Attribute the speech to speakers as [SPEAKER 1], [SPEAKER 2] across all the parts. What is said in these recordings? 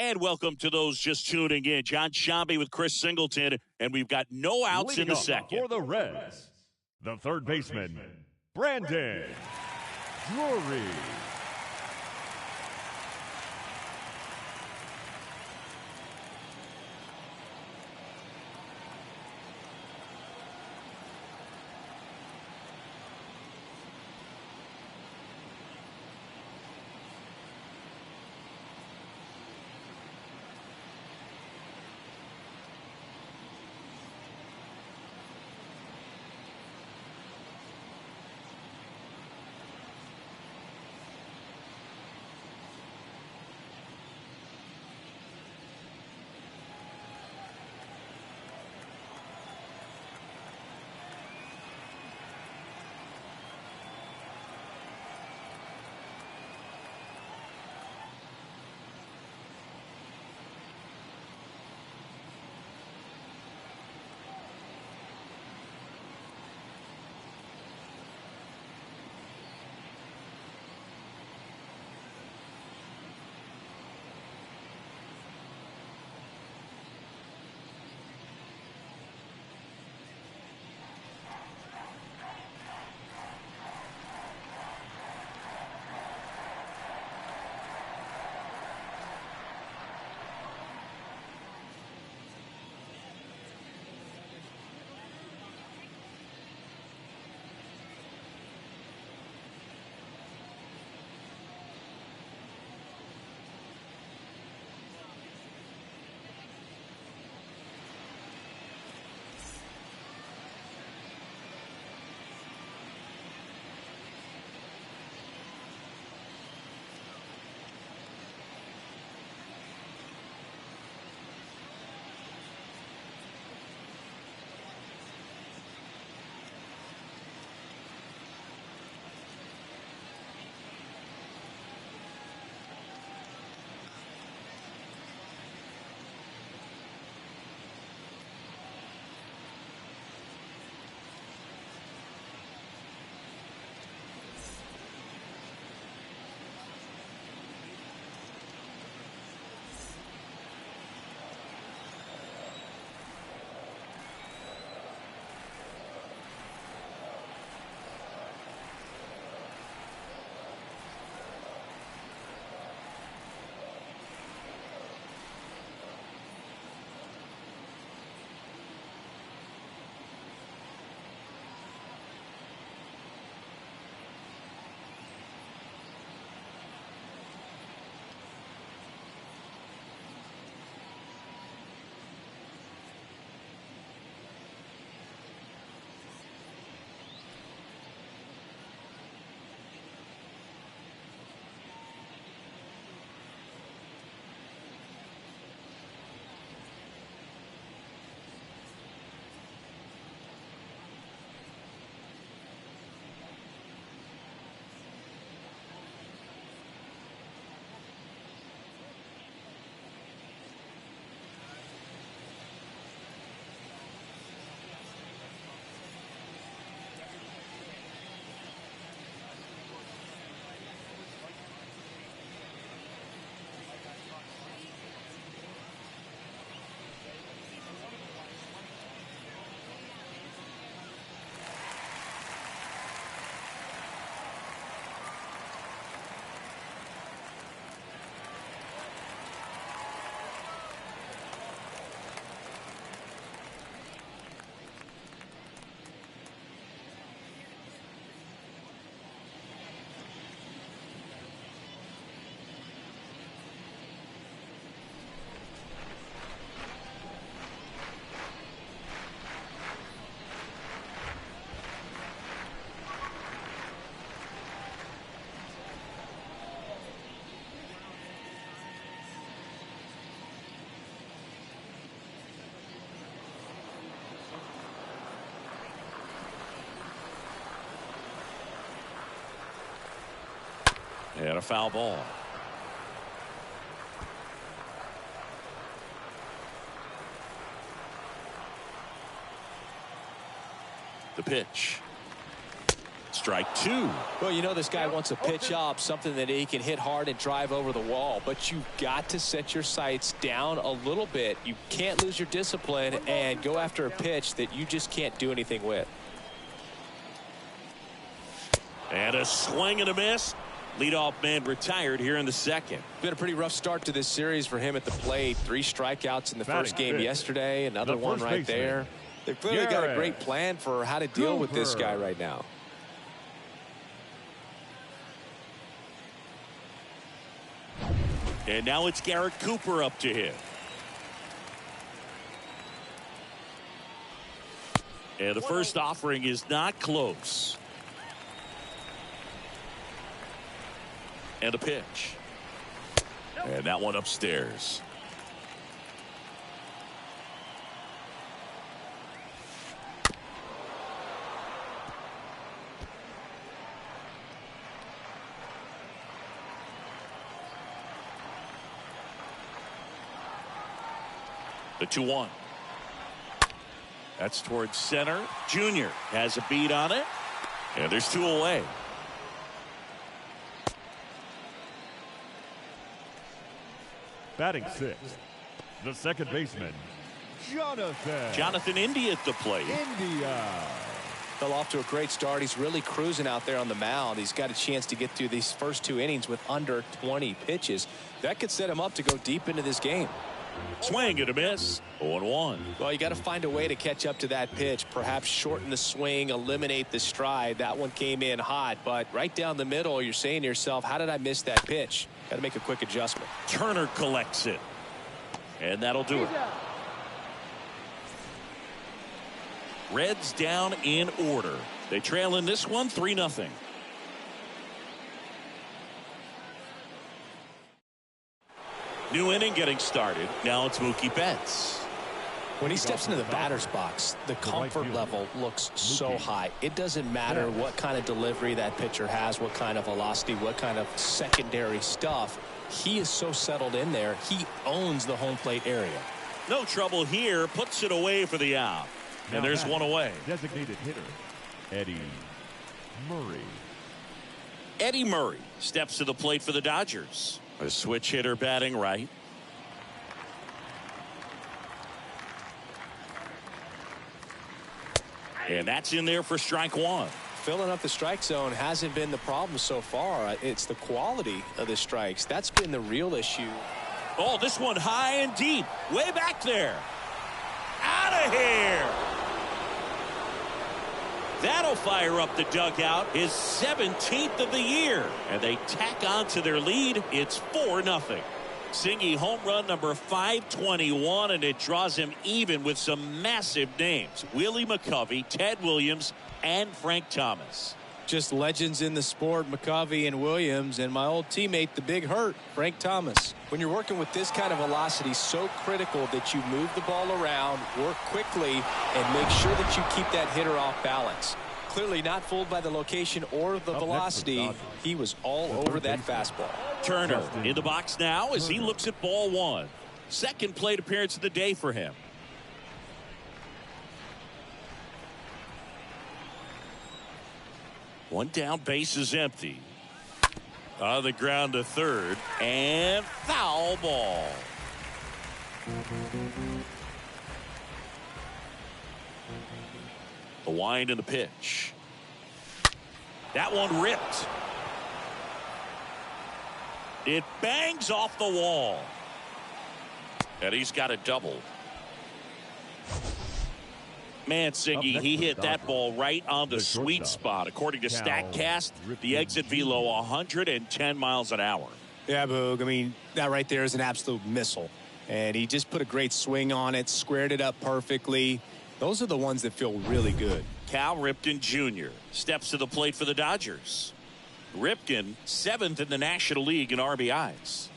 [SPEAKER 1] And welcome to those just tuning in. John Shambi with Chris Singleton, and we've got no outs in the second.
[SPEAKER 2] For the Reds, the third baseman, Brandon Drury.
[SPEAKER 1] And a foul ball. The pitch. Strike two.
[SPEAKER 3] Well, you know this guy wants a pitch up, something that he can hit hard and drive over the wall. But you've got to set your sights down a little bit. You can't lose your discipline and go after a pitch that you just can't do anything with.
[SPEAKER 1] And a swing and a miss. Leadoff man retired here in the second.
[SPEAKER 3] Been a pretty rough start to this series for him at the plate. 3 strikeouts in the first game yesterday. Another one right there. They've clearly got a great plan for how to deal with this guy right now.
[SPEAKER 1] And now it's Garrett Cooper up to hit. And the first offering is not close. And a pitch. And that one upstairs. The 2-1. That's towards center. Junior has a beat on it. And there's 2 away.
[SPEAKER 2] Batting 6th, the second baseman, Jonathan
[SPEAKER 1] India at the plate.
[SPEAKER 2] India.
[SPEAKER 3] Fell off to a great start. He's really cruising out there on the mound. He's got a chance to get through these first 2 innings with under 20 pitches. That could set him up to go deep into this game.
[SPEAKER 1] Swing and a miss. 0-1.
[SPEAKER 3] Well, you got to find a way to catch up to that pitch. Perhaps shorten the swing, eliminate the stride. That one came in hot, but right down the middle, you're saying to yourself, how did I miss that pitch? Got to make a quick adjustment.
[SPEAKER 1] Turner collects it. And that'll do it. Reds down in order. They trail in this one 3-0. New inning getting started. Now it's Mookie Betts.
[SPEAKER 3] When he steps into the batter's box, the comfort level looks so high. It doesn't matter what kind of delivery that pitcher has, what kind of velocity, what kind of secondary stuff. He is so settled in there. He owns the home plate area.
[SPEAKER 1] No trouble here. Puts it away for the out. And there's one away.
[SPEAKER 2] Designated hitter, Eddie Murray.
[SPEAKER 1] Eddie Murray steps to the plate for the Dodgers. A switch hitter batting right. And that's in there for strike one.
[SPEAKER 3] Filling up the strike zone hasn't been the problem so far. It's the quality of the strikes. That's been the real issue.
[SPEAKER 1] Oh, this one high and deep. Way back there. Out of here. That'll fire up the dugout. His 17th of the year. And they tack on to their lead. It's 4-0. Singy home run number 521, and it draws him even with some massive names. Willie McCovey, Ted Williams, and Frank Thomas.
[SPEAKER 3] Just legends in the sport, McCovey and Williams, and my old teammate, the big hurt, Frank Thomas. When you're working with this kind of velocity, so critical that you move the ball around, work quickly, and make sure that you keep that hitter off balance. Clearly not fooled by the location or the velocity. He was all over that fastball.
[SPEAKER 1] Turner in the box now as he looks at ball one. Second plate appearance of the day for him. One down, base is empty. On the ground to third, and foul ball. The wind and the pitch. That one ripped. It bangs off the wall. And he's got a double. Man, Singy, he hit that ball right on the sweet spot. According to StatCast, the exit velo 110 miles an hour.
[SPEAKER 3] Yeah, Boog. I mean, that right there is an absolute missile. And he just put a great swing on it, squared it up perfectly. Those are the ones that feel really good.
[SPEAKER 1] Cal Ripken Jr. steps to the plate for the Dodgers. Ripken, 7th in the National League in RBIs.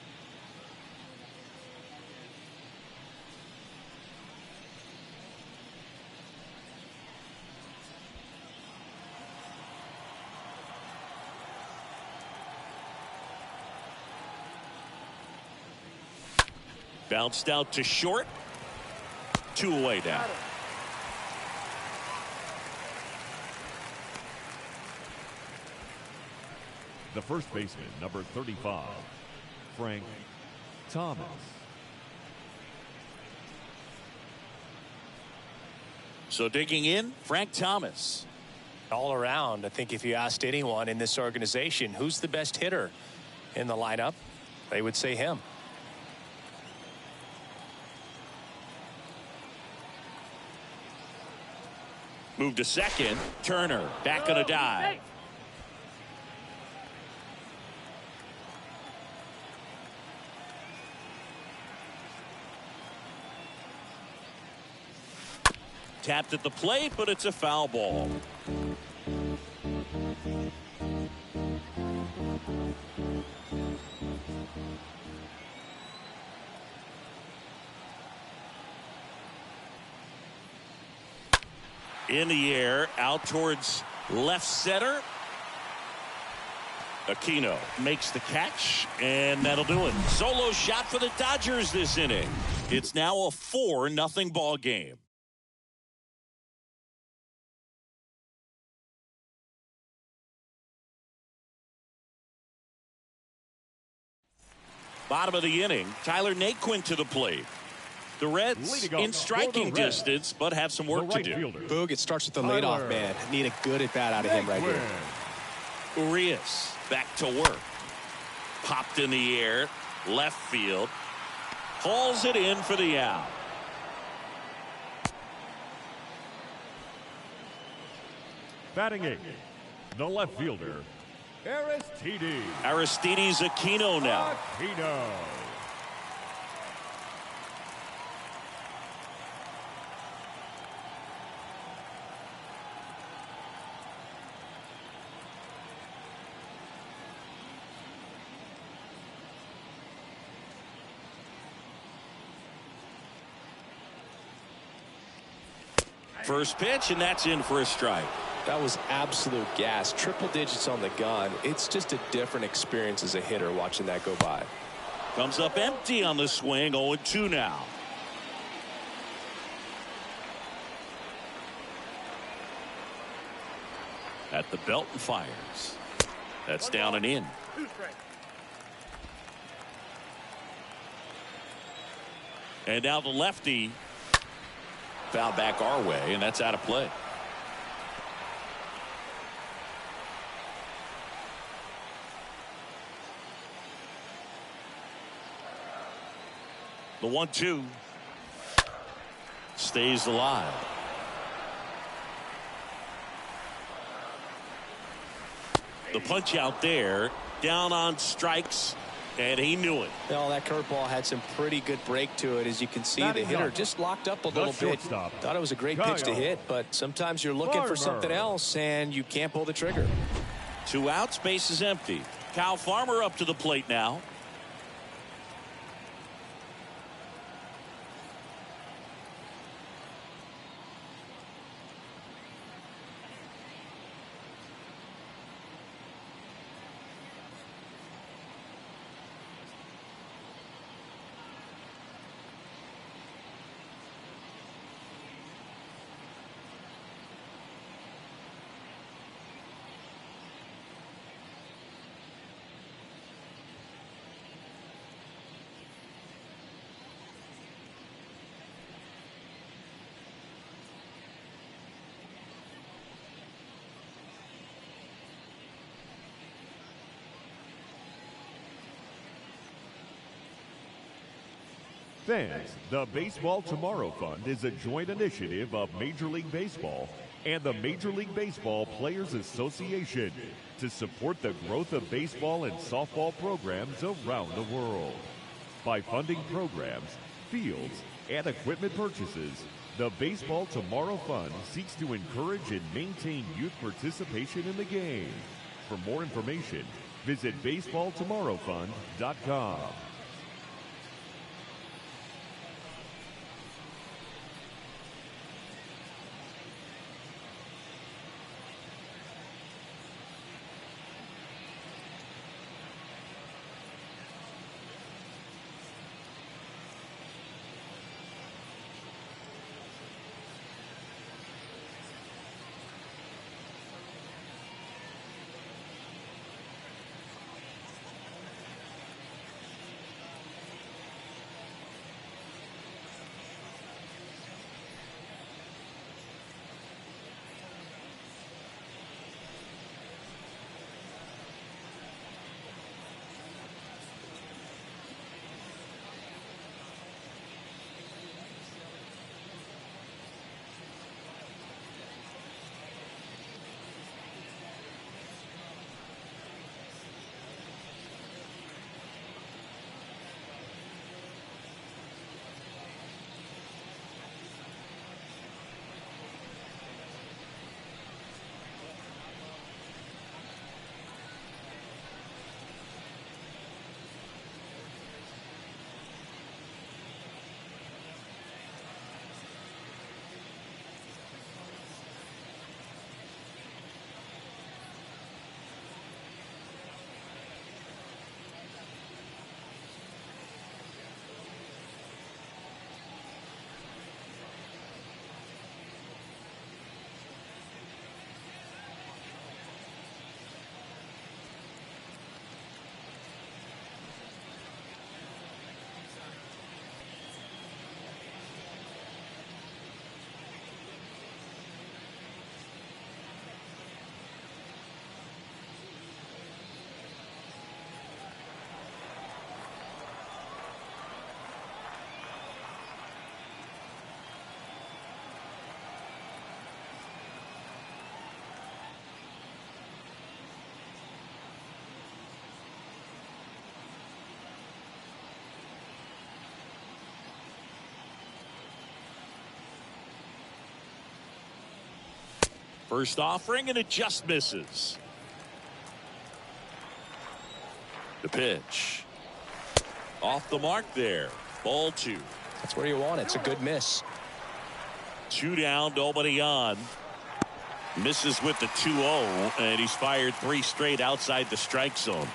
[SPEAKER 1] Bounced out to short. 2 away down.
[SPEAKER 2] the first baseman, number 35, Frank Thomas.
[SPEAKER 1] So digging in, Frank Thomas.
[SPEAKER 3] All around, I think if you asked anyone in this organization who's the best hitter in the lineup, they would say him.
[SPEAKER 1] Move to second. Turner back on a dive. Tapped at the plate, but it's a foul ball. In the air, out towards left center. Aquino makes the catch, and that'll do it. Solo shot for the Dodgers this inning. It's now a 4-0 ball game. Bottom of the inning, Tyler Naquin to the plate. The Reds in striking distance, but have some work to do.
[SPEAKER 3] Boog, it starts with the leadoff man. Need a good at bat out of him right here.
[SPEAKER 1] Urias back to work. Popped in the air, left field. Hauls it in for the out.
[SPEAKER 2] Batting 8, the left fielder, Aristides.
[SPEAKER 1] Aristides Aquino now.
[SPEAKER 2] Aquino.
[SPEAKER 1] First pitch, and that's in for a strike.
[SPEAKER 3] That was absolute gas. Triple digits on the gun. It's just a different experience as a hitter watching that go by.
[SPEAKER 1] Comes up empty on the swing. 0-2 now. At the belt and fires. That's down and in. And now the lefty. Foul back our way, and that's out of play. The 1-2 stays alive. The punch out there, down on strikes, and he knew it.
[SPEAKER 3] Well, that curveball had some pretty good break to it. As you can see, the hitter just locked up a little bit. Thought it was a great pitch to hit, but sometimes you're looking for something else, and you can't pull the trigger.
[SPEAKER 1] 2 outs, base is empty. Kyle Farmer up to the plate now.
[SPEAKER 2] Fans, the Baseball Tomorrow Fund is a joint initiative of Major League Baseball and the Major League Baseball Players Association to support the growth of baseball and softball programs around the world. By funding programs, fields, and equipment purchases, the Baseball Tomorrow Fund seeks to encourage and maintain youth participation in the game. For more information, visit baseballtomorrowfund.com.
[SPEAKER 1] First offering, and it just misses. The pitch. Off the mark there. Ball 2.
[SPEAKER 3] That's where you want it. It's a good miss.
[SPEAKER 1] 2 down, nobody on. Misses with the 2-0, and he's fired 3 straight outside the strike zone.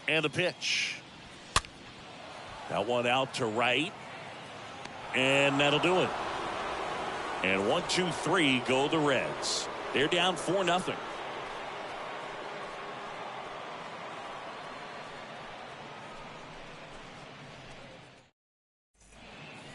[SPEAKER 1] And the pitch. That one out to right. And that'll do it. And 1, 2, 3 go the Reds. They're down 4-0.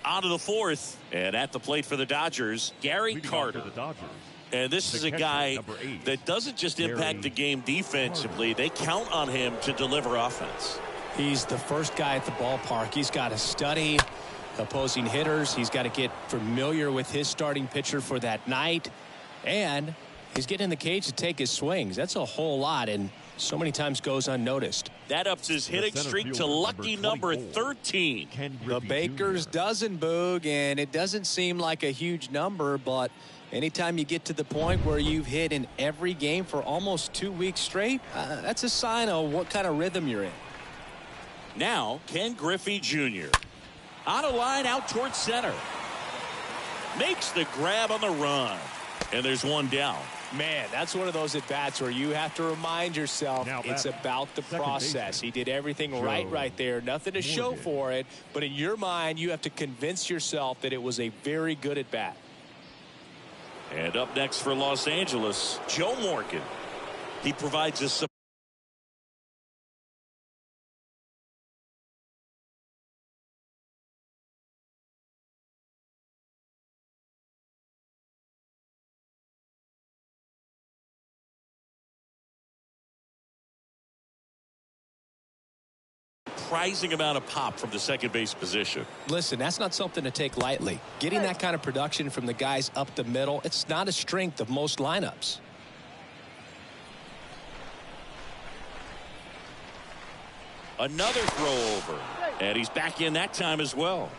[SPEAKER 1] On to the 4th. And at the plate for the Dodgers, Gary Carter.
[SPEAKER 2] The Dodgers.
[SPEAKER 1] And this is a guy that doesn't just impact the game defensively. They count on him to deliver offense.
[SPEAKER 3] He's the first guy at the ballpark. He's got to study opposing hitters. He's got to get familiar with his starting pitcher for that night. And he's getting in the cage to take his swings. That's a whole lot, and so many times goes unnoticed.
[SPEAKER 1] That ups his hitting streak to lucky number 13.
[SPEAKER 3] The Baker's dozen, Boog, and it doesn't seem like a huge number, but anytime you get to the point where you've hit in every game for almost 2 weeks straight, that's a sign of what kind of rhythm you're in.
[SPEAKER 1] Now, Ken Griffey Jr. On a line out towards center. Makes the grab on the run. And there's one down.
[SPEAKER 3] Man, that's one of those at-bats where you have to remind yourself it's about the process. He did everything right there. Nothing to show for it. But in your mind, you have to convince yourself that it was a very good at-bat.
[SPEAKER 1] And up next for Los Angeles, Joe Morgan. He provides us surprising amount of pop from the second base position.
[SPEAKER 3] Listen, that's not something to take lightly. Getting that kind of production from the guys up the middle, it's not a strength of most lineups.
[SPEAKER 1] Another throw over. And he's back in that time as well.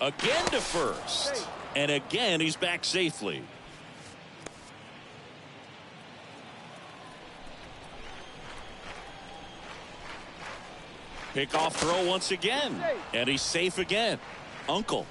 [SPEAKER 1] Again to first. And again he's back safely. Pickoff throw once again. And he's safe again. Uncle.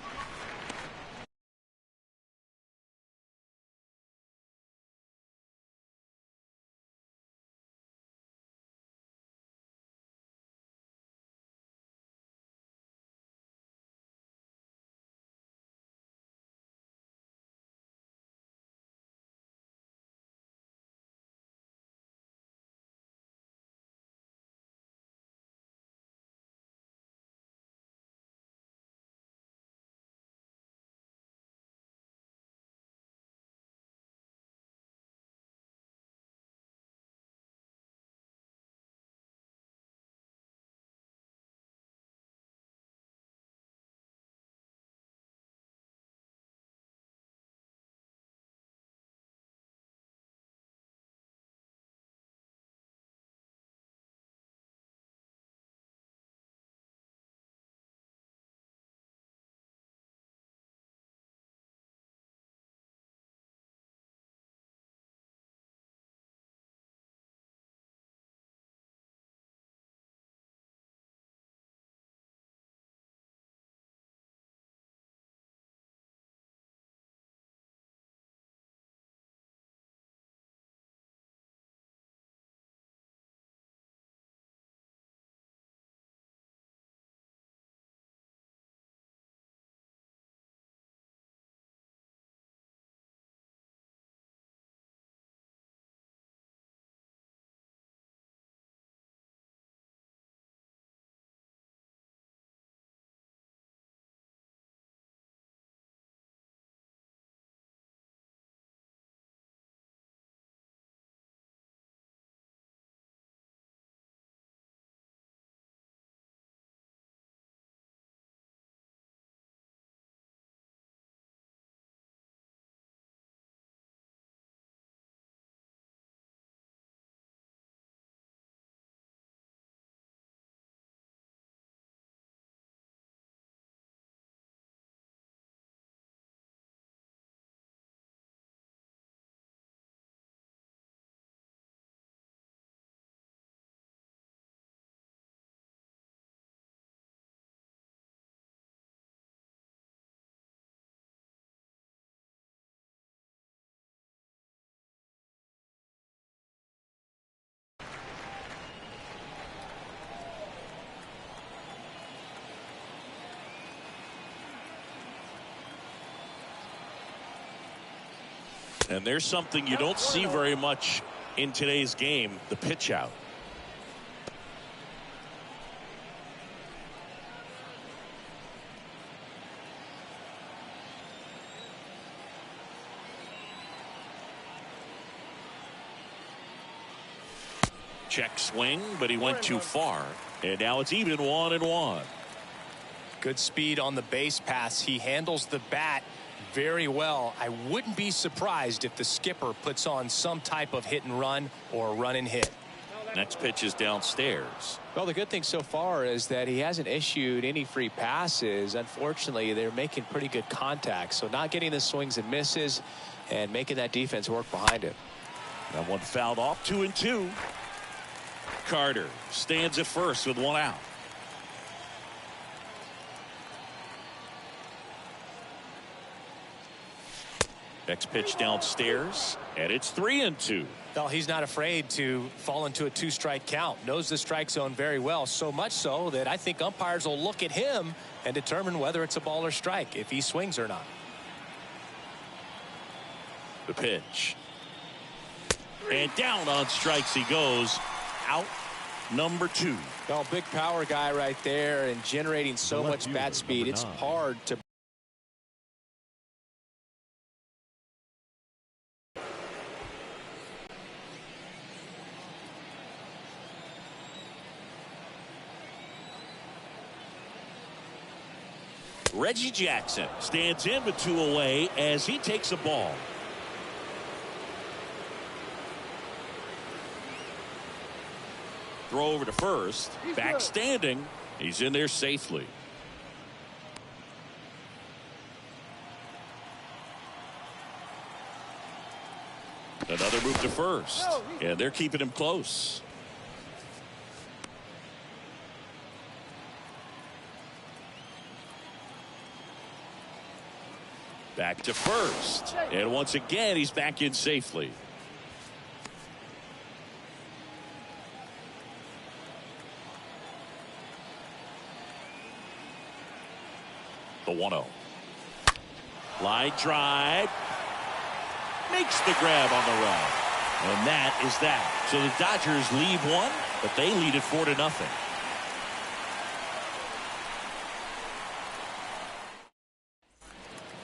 [SPEAKER 1] And there's something you don't see very much in today's game, the pitch out. Check swing, but he went too far. And now it's even 1-1.
[SPEAKER 3] Good speed on the base pass. He handles the bat very well. I wouldn't be surprised if the skipper puts on some type of hit and run or run and hit.
[SPEAKER 1] Next pitch is downstairs.
[SPEAKER 3] Well, the good thing so far is that he hasn't issued any free passes. Unfortunately, they're making pretty good contact. So not getting the swings and misses and making that defense work behind it.
[SPEAKER 1] That one fouled off. 2-2. Carter stands at first with one out. Next pitch downstairs, and it's 3-2.
[SPEAKER 3] Well, he's not afraid to fall into a two-strike count. Knows the strike zone very well, so much so that I think umpires will look at him and determine whether it's a ball or strike, if he swings or not.
[SPEAKER 1] The pitch. And down on strikes he goes. Out number 2.
[SPEAKER 3] Well, big power guy right there and generating so much bat speed. It's hard to.
[SPEAKER 1] Reggie Jackson stands in with 2 away as he takes a ball. Throw over to first. Back standing. He's in there safely. Another move to first. And they're keeping him close. Back to first. And once again, he's back in safely. The 1-0. Line drive. Makes the grab on the run. And that is that. So the Dodgers lead one, but they lead it 4-0.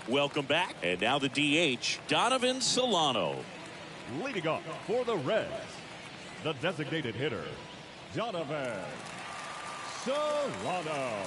[SPEAKER 1] Welcome back. And now the DH, Donovan Solano.
[SPEAKER 2] Leading off for the Reds, the designated hitter, Donovan Solano.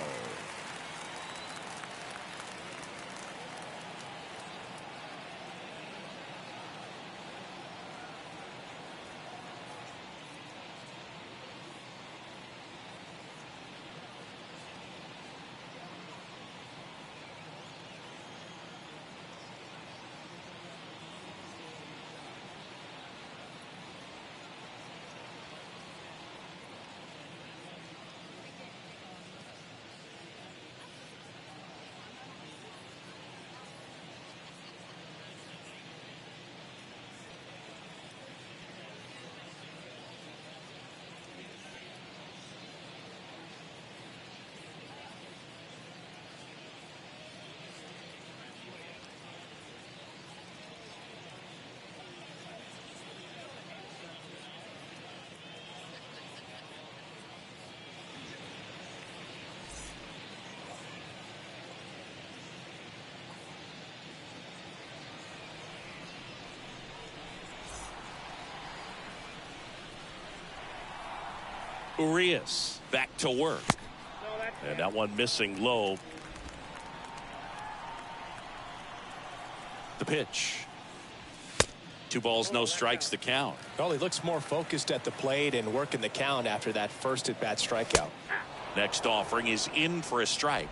[SPEAKER 1] Urias back to work. And that one missing low. The pitch. 2 balls, no strikes, the count.
[SPEAKER 3] Well, he looks more focused at the plate and working the count after that first at-bat strikeout.
[SPEAKER 1] Next offering is in for a strike.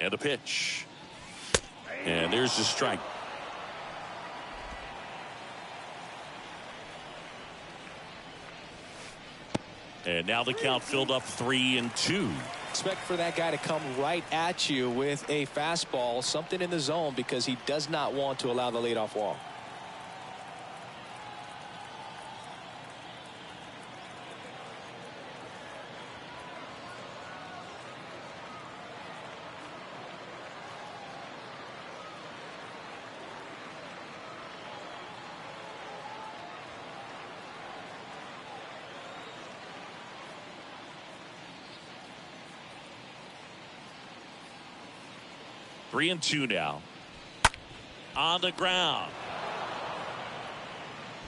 [SPEAKER 1] And a pitch. And there's the strike. And now the count filled up 3-2.
[SPEAKER 3] Expect for that guy to come right at you with a fastball, something in the zone, because he does not want to allow the leadoff walk.
[SPEAKER 1] Three and two now. On the ground.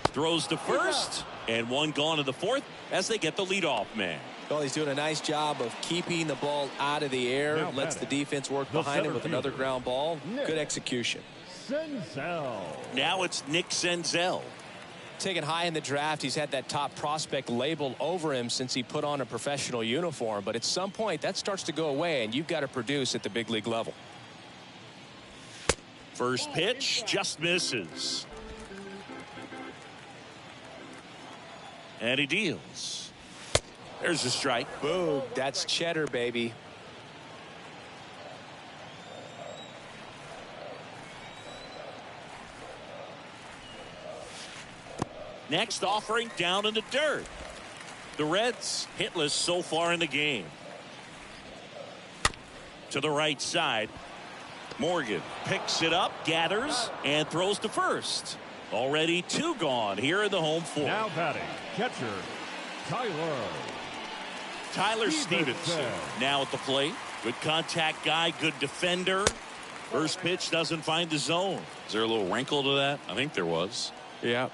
[SPEAKER 1] Throws to first. And one gone in the fourth as they get the leadoff man.
[SPEAKER 3] Well, he's doing a nice job of keeping the ball out of the air.
[SPEAKER 2] Now
[SPEAKER 3] lets the defense work behind him with another ground ball. Good execution.
[SPEAKER 2] Senzel.
[SPEAKER 1] Now it's Nick Senzel.
[SPEAKER 3] Taken high in the draft, he's had that top prospect label over him since he put on a professional uniform. But at some point, that starts to go away, and you've got to produce at the big league level.
[SPEAKER 1] First pitch just misses. And he deals. There's a strike.
[SPEAKER 3] Boom. That's cheddar, baby.
[SPEAKER 1] Next offering down in the dirt. The Reds hitless so far in the game. To the right side. Morgan picks it up, gathers, and throws to first. Already two gone here in the home fourth.
[SPEAKER 2] Now batting, catcher,
[SPEAKER 1] Tyler Stevenson now at the plate. Good contact guy, good defender. First pitch doesn't find the zone. Is there a little wrinkle to that? I think there was.
[SPEAKER 3] Yeah.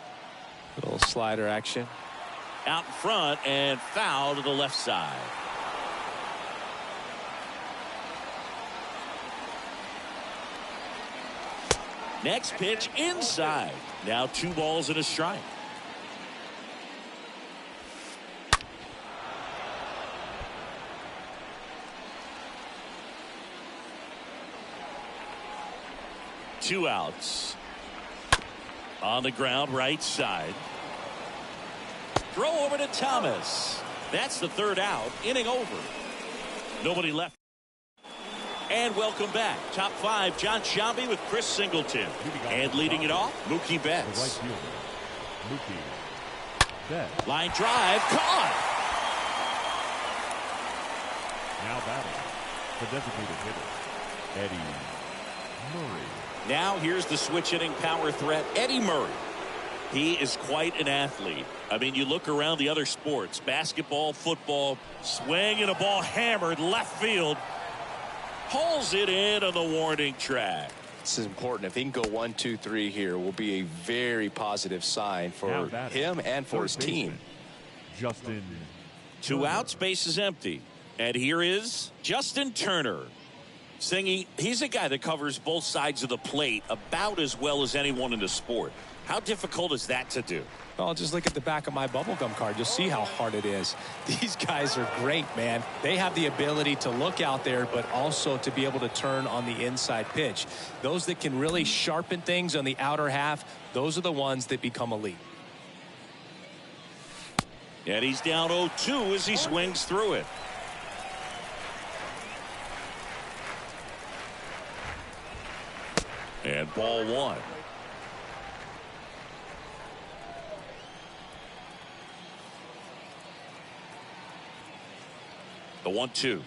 [SPEAKER 3] A little slider action.
[SPEAKER 1] Out in front and foul to the left side. Next pitch inside. Now 2 balls and a strike. Two outs. On the ground right side. Throw over to Thomas. That's the third out. Inning over. Nobody left. And welcome back. Top 5, John Sciambi with Chris Singleton. And leading it off, Mookie Betts. Line drive, caught.
[SPEAKER 2] Now batting, the designated hitter, Eddie Murray.
[SPEAKER 1] Now here's the switch hitting power threat, Eddie Murray. He is quite an athlete. I mean, you look around the other sports, basketball, football, swing and a ball hammered left field. Pulls it in on the warning track.
[SPEAKER 3] This is important. If he can go 1, 2, 3 here, will be a very positive sign for him and for his team.
[SPEAKER 2] Justin.
[SPEAKER 1] 2 outs, base is empty. And here is Justin Turner. Singy, he's a guy that covers both sides of the plate about as well as anyone in the sport. How difficult is that to do?
[SPEAKER 3] Well, just look at the back of my bubblegum card. You'll see how hard it is. These guys are great, man. They have the ability to look out there, but also to be able to turn on the inside pitch. Those that can really sharpen things on the outer half, those are the ones that become elite.
[SPEAKER 1] And he's down 0-2 as he swings through it. And ball 1. The 1-2.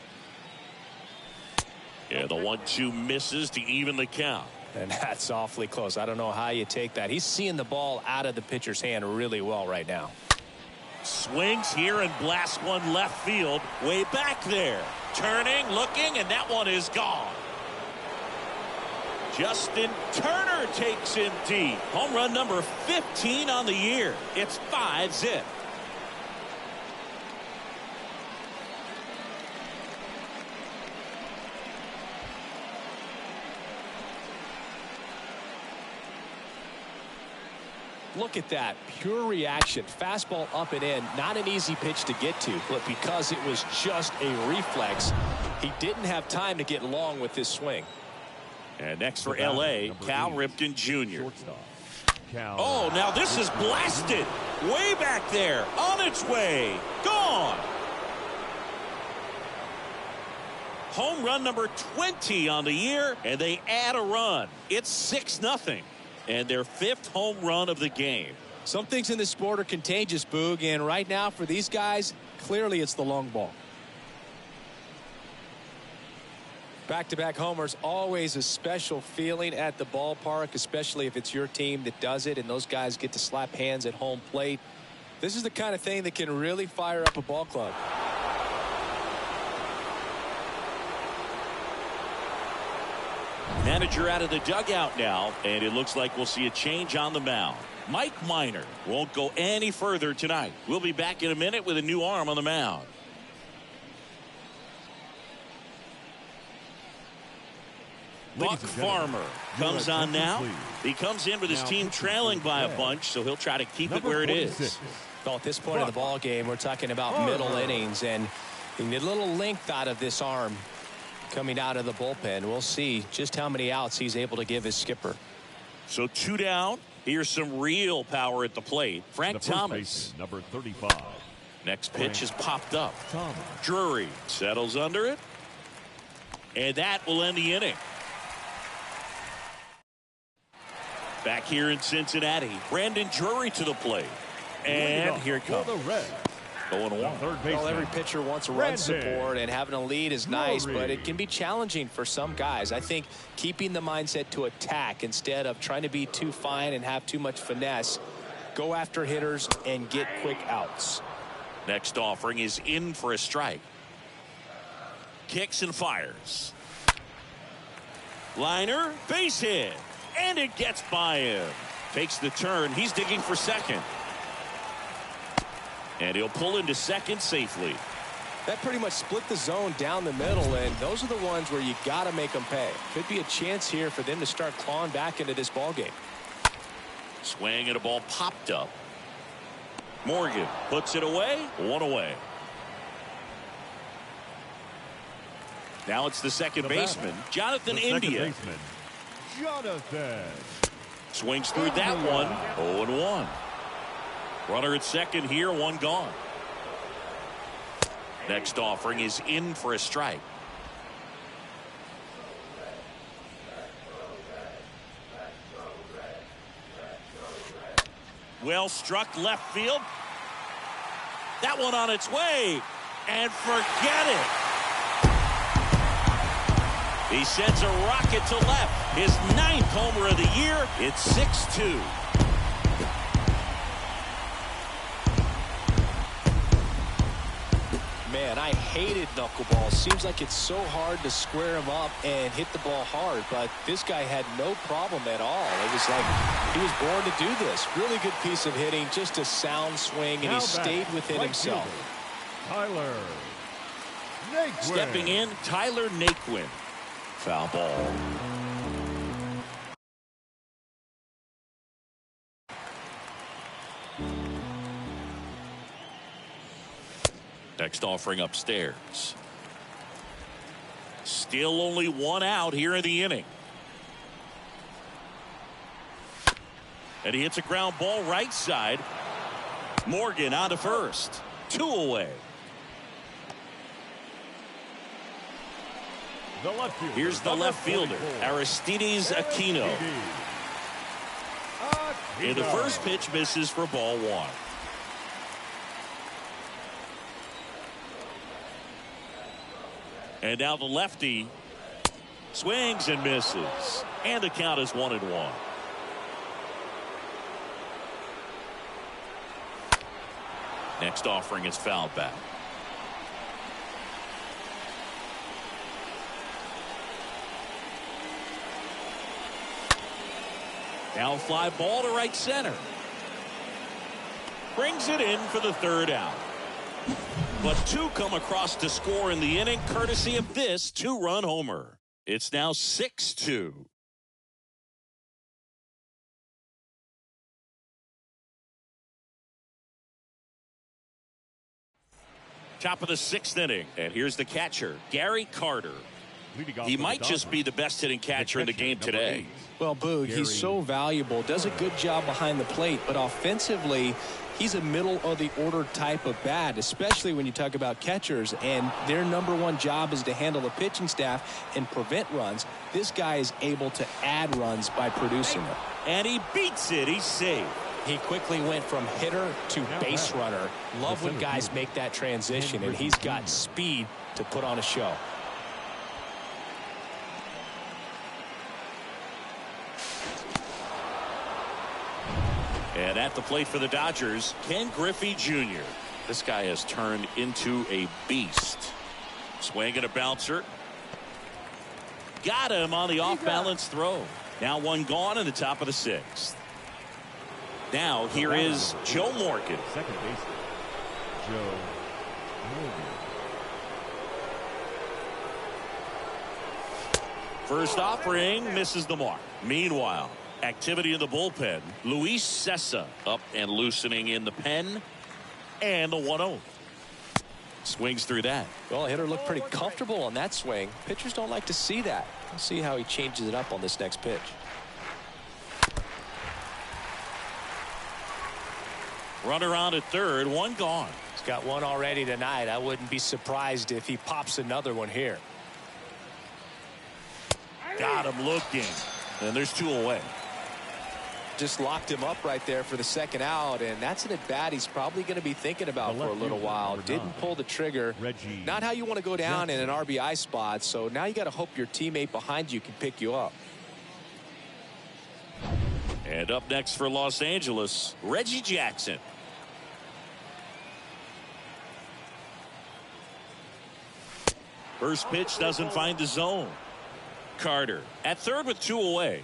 [SPEAKER 1] Yeah, the 1-2 misses to even the count.
[SPEAKER 3] And that's awfully close. I don't know how you take that. He's seeing the ball out of the pitcher's hand really well right now.
[SPEAKER 1] Swings here and blasts one left field. Way back there. Turning, looking, and that one is gone. Justin Turner takes him deep. Home run number 15 on the year. It's 5-zip.
[SPEAKER 3] Look at that. Pure reaction. Fastball up and in. Not an easy pitch to get to, but because it was just a reflex, he didn't have time to get long with this swing.
[SPEAKER 1] And next for L.A., Cal Ripken Jr.
[SPEAKER 2] Shortstop.
[SPEAKER 1] Oh, now this is blasted. Way back there. On its way. Gone. Home run number 20 on the year, and they add a run. It's 6-0. And their 5th home run of the game.
[SPEAKER 3] Some things in this sport are contagious, Boog, and right now for these guys, clearly it's the long ball. Back-to-back homers, always a special feeling at the ballpark, especially if it's your team that does it and those guys get to slap hands at home plate. This is the kind of thing that can really fire up a ball club.
[SPEAKER 1] Manager out of the dugout now, and it looks like we'll see a change on the mound. Mike Minor won't go any further tonight. We'll be back in a minute with a new arm on the mound. Buck Farmer comes on now. He comes in with his team trailing by a bunch, so he'll try to keep it where it is.
[SPEAKER 3] Well, at this point of the ball game, we're talking about middle innings, and you need a little length out of this arm coming out of the bullpen. We'll see just how many outs he's able to give his skipper.
[SPEAKER 1] So 2 down. Here's some real power at the plate. Frank Thomas.
[SPEAKER 2] Number 35.
[SPEAKER 1] Next pitch is popped up. Drury settles under it. And that will end the inning. Back here in Cincinnati, Brandon Drury to the plate. And here it comes. 0-1.
[SPEAKER 3] Well, every pitcher wants a run support, and having a lead is nice, but it can be challenging for some guys. I think keeping the mindset to attack instead of trying to be too fine and have too much finesse, go after hitters and get quick outs.
[SPEAKER 1] Next offering is in for a strike. Kicks and fires. Liner, base hit, and it gets by him. Takes the turn. He's digging for second. And he'll pull into second safely.
[SPEAKER 3] That pretty much split the zone down the middle, and those are the ones where you got to make them pay. Could be a chance here for them to start clawing back into this ball game.
[SPEAKER 1] Swing and a ball popped up. Morgan puts it away. 1 away. Now it's the second baseman, Jonathan India. Swings through that one. 0-1. Runner at second here, 1 gone. Next offering is in for a strike. Well struck left field. That one on its way. And forget it. He sends a rocket to left. His 9th homer of the year. It's 6-2.
[SPEAKER 3] Man, I hated knuckleball. Seems like it's so hard to square him up and hit the ball hard, but this guy had no problem at all. It was like he was born to do this. Really good piece of hitting, just a sound swing, and he stayed within himself.
[SPEAKER 2] Tyler Naquin.
[SPEAKER 1] Stepping in, Tyler Naquin. Foul ball. Next offering upstairs. Still only 1 out here in the inning. And he hits a ground ball right side. Morgan on to first. 2 away. Here's the left fielder, Aristides Aquino. And the first pitch misses for ball 1. And now the lefty swings and misses. And the count is 1-1. Next offering is fouled back. Now fly ball to right center. Brings it in for the 3rd out. But 2 come across to score in the inning, courtesy of this 2-run homer. It's now 6-2. Top of the 6th inning. And here's the catcher, Gary Carter. He might just be the best hitting catcher in the game today.
[SPEAKER 3] Well, Boog, he's so valuable, does a good job behind the plate, but offensively, he's a middle of the order type of bat, especially when you talk about catchers, and their #1 job is to handle the pitching staff and prevent runs. This guy is able to add runs by producing them.
[SPEAKER 1] And he beats it. He's safe.
[SPEAKER 3] He quickly went from hitter to base runner. Love when guys make that transition, and he's got speed to put on a show.
[SPEAKER 1] And at the plate for the Dodgers, Ken Griffey Jr. This guy has turned into a beast. Swing and a bouncer. Got him on the off-balance throw. Now one gone in the top of the 6th. Now here is Joe Morgan.
[SPEAKER 2] Second baseman, Joe Morgan.
[SPEAKER 1] First offering misses the mark. Meanwhile, activity in the bullpen. Luis Sessa up and loosening in the pen. And the 1-0. Swings through that.
[SPEAKER 3] Well, the hitter looked pretty comfortable on that swing. Pitchers don't like to see that. We'll see how he changes it up on this next pitch.
[SPEAKER 1] Runner on at third, one gone.
[SPEAKER 3] He's got one already tonight. I wouldn't be surprised if he pops another one here.
[SPEAKER 1] Got him looking. And there's 2 away.
[SPEAKER 3] Just locked him up right there for the second out, and that's an at-bat he's probably going to be thinking about for a little while. Didn't pull the trigger. Not how you want to go down in an RBI spot, so now you got to hope your teammate behind you can pick you up.
[SPEAKER 1] And up next for Los Angeles, Reggie Jackson. First pitch doesn't find the zone. Carter at third with 2 away.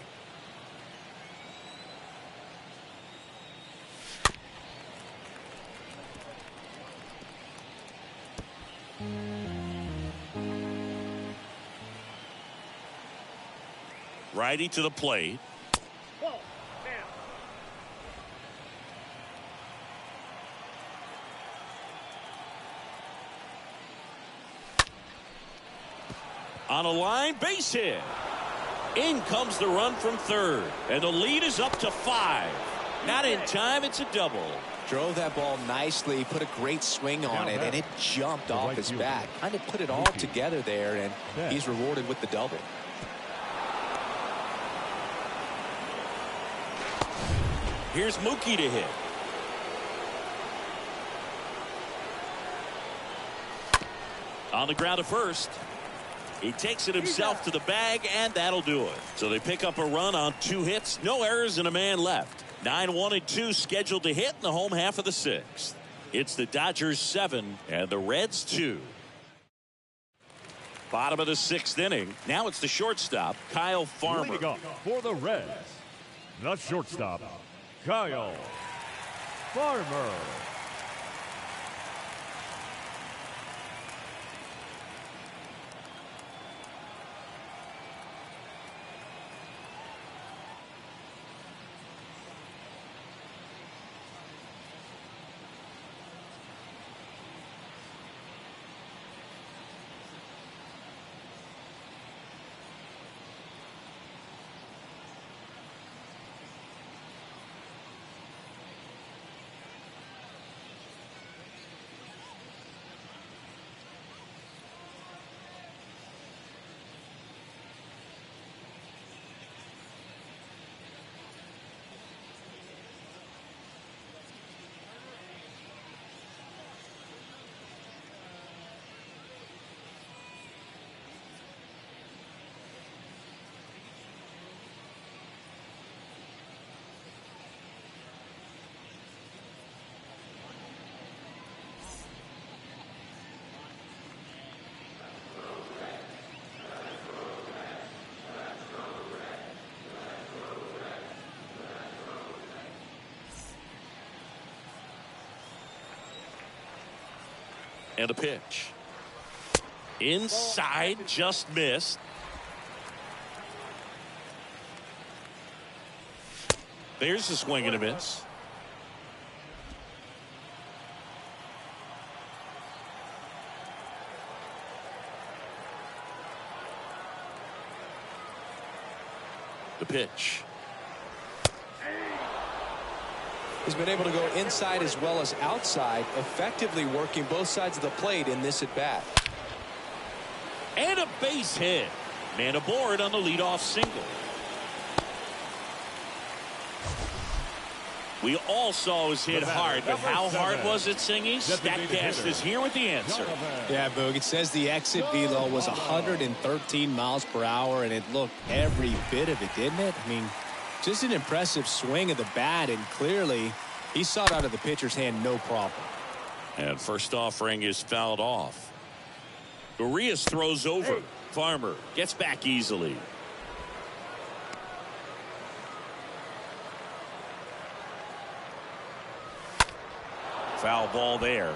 [SPEAKER 1] Righty to the plate. On a line, base hit. In comes the run from third, and the lead is up to 5. Not in time, it's a double.
[SPEAKER 3] Drove that ball nicely, put a great swing on it, and it jumped off his back. Kind of put it all together there, and he's rewarded with the double.
[SPEAKER 1] Here's Mookie to hit. On the ground to first. He takes it himself to the bag, and that'll do it. So they pick up a run on 2 hits, no errors, and a man left. 9-1 and 2 scheduled to hit in the home half of the 6th. It's the Dodgers 7 and the Reds 2. Bottom of the 6th inning. Now it's the shortstop, Kyle Farmer.
[SPEAKER 2] Leading up for the Reds, the shortstop, Kyle Farmer.
[SPEAKER 1] And a pitch. Inside, just missed. There's a swing and a miss. The pitch.
[SPEAKER 3] He's been able to go inside as well as outside, effectively working both sides of the plate in this at bat.
[SPEAKER 1] And a base hit. Man aboard on the leadoff single. We all saw his hit hard, but how hard was it, Singy? Statcast is here with the answer.
[SPEAKER 3] Yeah, Boog, it says the exit velo was 113 miles per hour, and it looked every bit of it, didn't it? I mean, just an impressive swing of the bat, and clearly he saw it out of the pitcher's hand no problem.
[SPEAKER 1] And first offering is fouled off. Urias throws over. Farmer gets back easily. Foul ball there.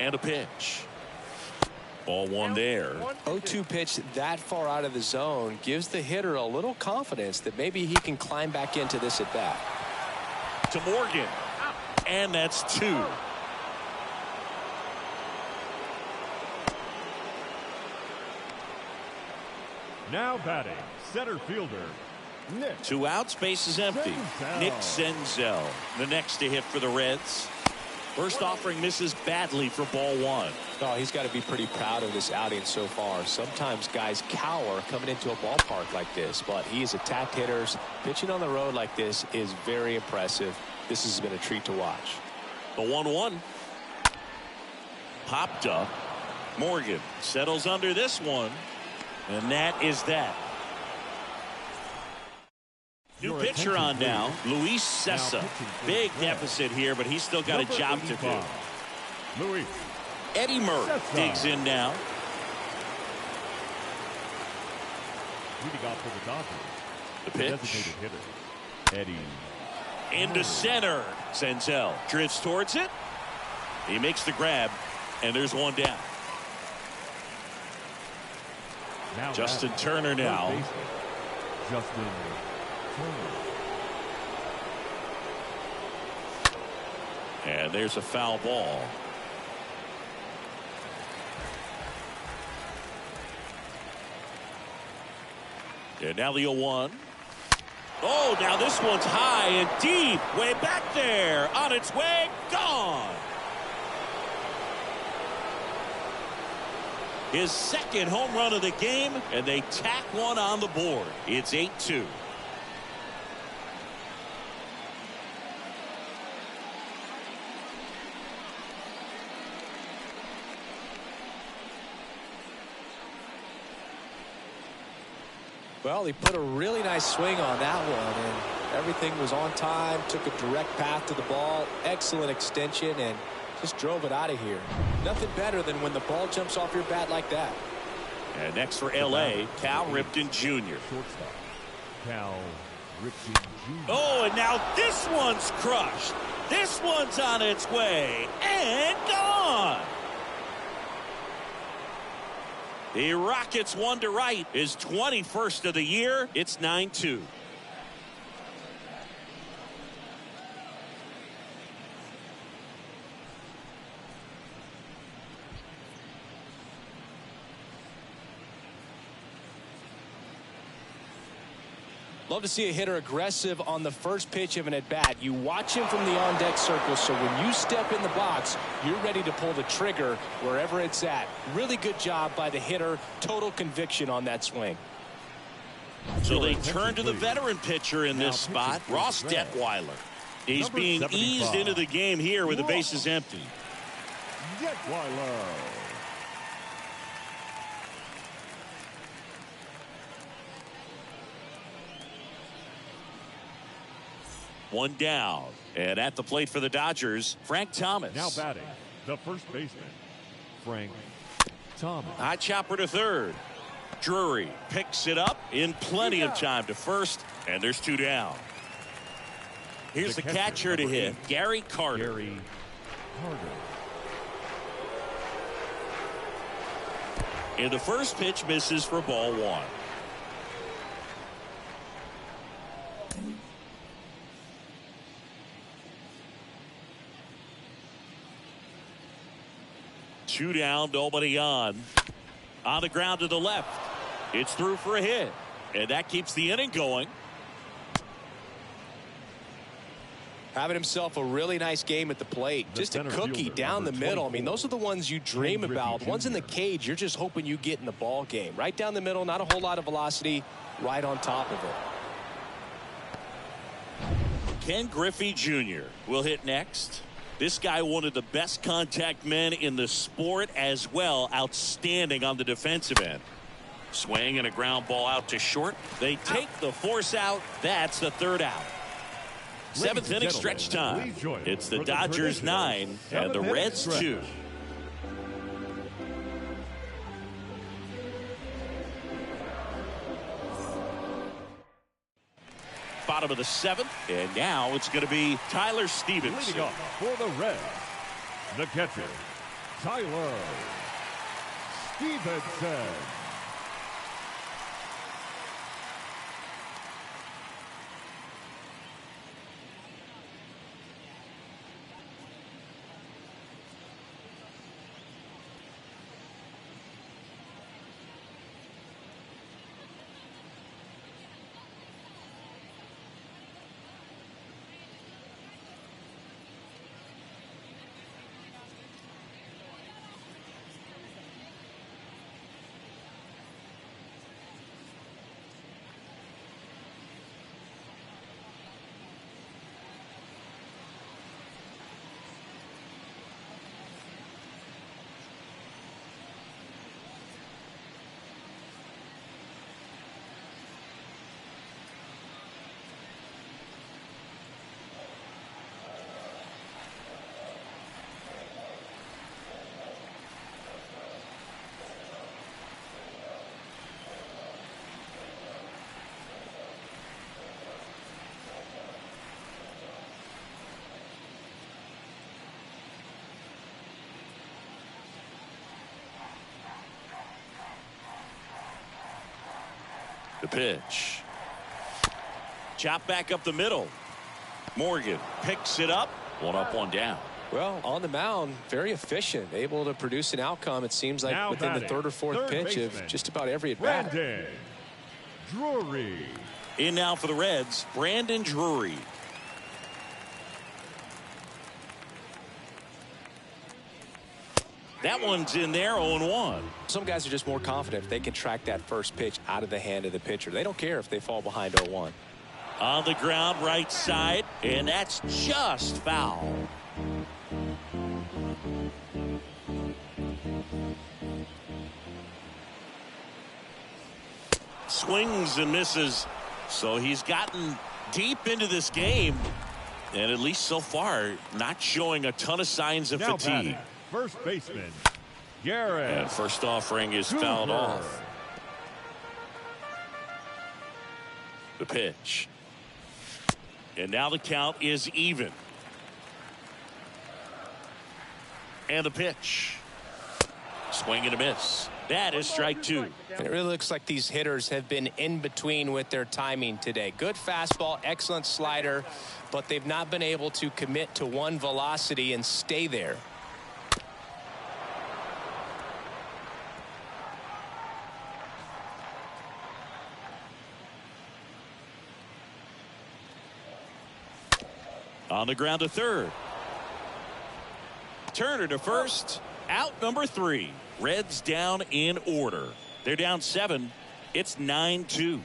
[SPEAKER 1] And a pitch. Ball one there.
[SPEAKER 3] 0-2 pitch that far out of the zone gives the hitter a little confidence that maybe he can climb back into this at bat.
[SPEAKER 1] To Morgan. And that's two.
[SPEAKER 2] Now batting, center fielder, Nick.
[SPEAKER 1] 2 outs, base is empty. Nick Senzel, the next to hit for the Reds. First offering misses badly for ball one.
[SPEAKER 3] Oh, he's got to be pretty proud of this outing so far. Sometimes guys cower coming into a ballpark like this, but he's attacked hitters. Pitching on the road like this is very impressive. This has been a treat to watch.
[SPEAKER 1] The 1-1. Popped up. Morgan settles under this one. And that is that. New pitcher on now, Luis Sessa. Big deficit here, but he's still got a job to do.
[SPEAKER 2] Luis.
[SPEAKER 1] Eddie Murray digs in now.
[SPEAKER 2] Leading off for the Dodgers.
[SPEAKER 1] The pitch.
[SPEAKER 2] Designated hitter, Eddie.
[SPEAKER 1] Into center. Senzel drifts towards it. He makes the grab, and there's one down.
[SPEAKER 2] Now
[SPEAKER 1] Justin Turner now.
[SPEAKER 2] Justin Turner.
[SPEAKER 1] And there's a foul ball. And now the 0-1. Oh, now this one's high and deep. Way back there. On its way. Gone. His second home run of the game, and they tack one on the board. It's 8-2.
[SPEAKER 3] Well, he put a really nice swing on that one, and everything was on time, took a direct path to the ball, excellent extension, and just drove it out of here. Nothing better than when the ball jumps off your bat like that.
[SPEAKER 1] And next for L.A., Cal Ripken Jr.
[SPEAKER 2] Shortstop, Cal Ripken Jr.
[SPEAKER 1] Oh, and now this one's crushed. This one's on its way and gone. He rockets one to right. His 21st of the year. It's 9-2.
[SPEAKER 3] Love to see a hitter aggressive on the first pitch of an at-bat. You watch him from the on-deck circle, so when you step in the box, you're ready to pull the trigger wherever it's at. Really good job by the hitter. Total conviction on that swing.
[SPEAKER 1] So they turn to the veteran pitcher in this spot, Ross Detweiler. He's being eased into the game here with the bases empty.
[SPEAKER 2] Detweiler.
[SPEAKER 1] One down. And at the plate for the Dodgers, Frank Thomas.
[SPEAKER 2] Now batting, the first baseman, Frank Thomas.
[SPEAKER 1] High chopper to third. Drury picks it up in plenty of time to first, and there's two down. Here's the catcher to hit, Gary Carter.
[SPEAKER 2] Gary Carter.
[SPEAKER 1] And the first pitch misses for ball one. Two down, nobody on. On the ground to the left. It's through for a hit. And that keeps the inning going.
[SPEAKER 3] Having himself a really nice game at the plate. Just a cookie down the middle. I mean, those are the ones you dream about. Ones in the cage, you're just hoping you get in the ball game. Right down the middle, not a whole lot of velocity, right on top of it.
[SPEAKER 1] Ken Griffey Jr. will hit next. This guy, one of the best contact men in the sport as well. Outstanding on the defensive end. Swing and a ground ball out to short. They take the force out. That's the third out. Seventh inning stretch time. It's the Dodgers 9 and the Reds 2. Bottom of the seventh, and now it's going to be Tyler Stevenson.
[SPEAKER 2] Leading off for the Reds, the catcher, Tyler Stevenson.
[SPEAKER 1] The pitch. Chop back up the middle. Morgan picks it up. One up, one down.
[SPEAKER 3] Well, on the mound, very efficient, able to produce an outcome, it seems like,
[SPEAKER 2] now
[SPEAKER 3] within the third or fourth pitch of just about every at-bat.
[SPEAKER 2] Brandon Drury.
[SPEAKER 1] In now for the Reds, Brandon Drury. That one's in there, 0-1.
[SPEAKER 3] Some guys are just more confident if they can track that first pitch out of the hand of the pitcher. They don't care if they fall behind 0-1.
[SPEAKER 1] On the ground, right side, and that's just foul. Swings and misses. So he's gotten deep into this game, and at least so far, not showing a ton of signs of fatigue.
[SPEAKER 2] First baseman, Garrett.
[SPEAKER 1] And first offering is fouled off. The pitch. And now the count is even. And the pitch. Swing and a miss. That is strike two.
[SPEAKER 3] And it really looks like these hitters have been in between with their timing today. Good fastball, excellent slider, but they've not been able to commit to one velocity and stay there.
[SPEAKER 1] On the ground to third. Turner to first. Out number 3. Reds down in order. They're down 7. It's 9-2.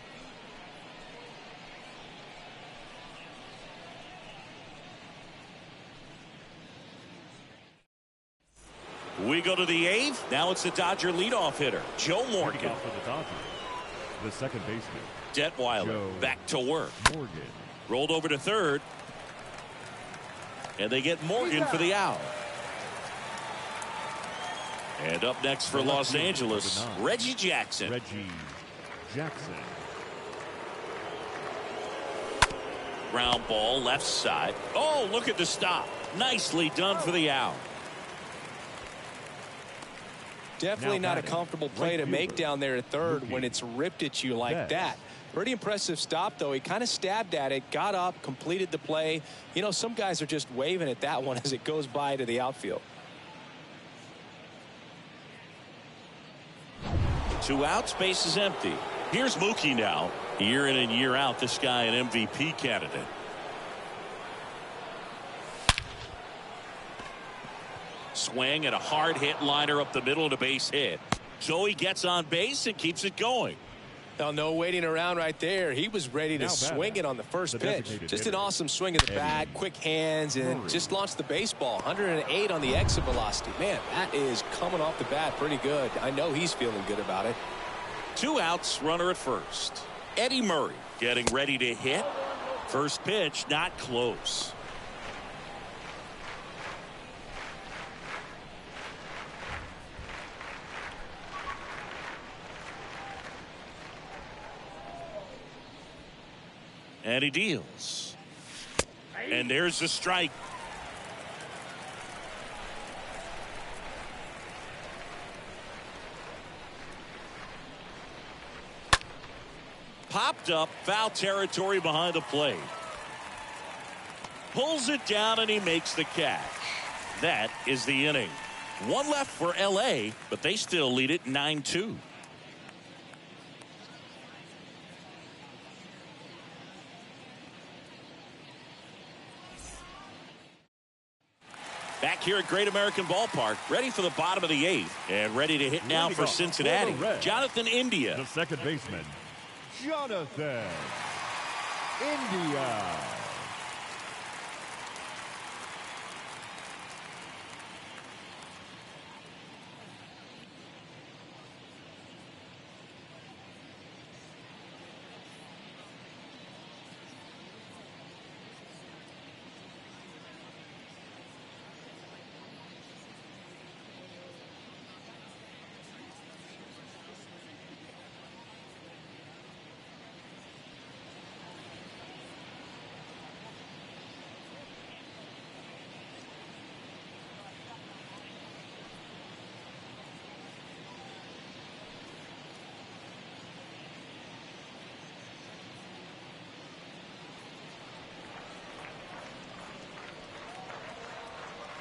[SPEAKER 1] We go to the 8th. Now it's the Dodger leadoff hitter, Joe Morgan.
[SPEAKER 2] For the Dodgers, the second baseman,
[SPEAKER 1] Detweiler back to work.
[SPEAKER 2] Morgan.
[SPEAKER 1] Rolled over to third. And they get Morgan for the out. And up next for Los Angeles, Reggie Jackson.
[SPEAKER 2] Reggie Jackson.
[SPEAKER 1] Ground ball left side. Oh, look at the stop. Nicely done for the out.
[SPEAKER 3] Definitely not a comfortable play to make down there at third when it's ripped at you like that. Pretty impressive stop, though. He kind of stabbed at it, got up, completed the play. You know, some guys are just waving at that one as it goes by to the outfield.
[SPEAKER 1] 2 outs, base is empty. Here's Mookie now. Year in and year out, this guy an MVP candidate. Swing and a hard hit liner up the middle and a base hit. So he gets on base and keeps it going.
[SPEAKER 3] Now, no waiting around right there. He was ready to swing it on the first pitch. Just an awesome swing of the bat, quick hands, and just launched the baseball. 108 on the exit velocity. Man, that is coming off the bat pretty good. I know he's feeling good about it.
[SPEAKER 1] 2 outs, runner at first. Eddie Murray getting ready to hit. First pitch, not close. And he deals. And there's the strike. Popped up, foul territory behind the plate. Pulls it down and he makes the catch. That is the inning. 1 left for LA, but they still lead it 9-2. Back here at Great American Ballpark, ready for the bottom of the 8th, and ready to hit now for Cincinnati. Jonathan India.
[SPEAKER 2] The second baseman, Jonathan India.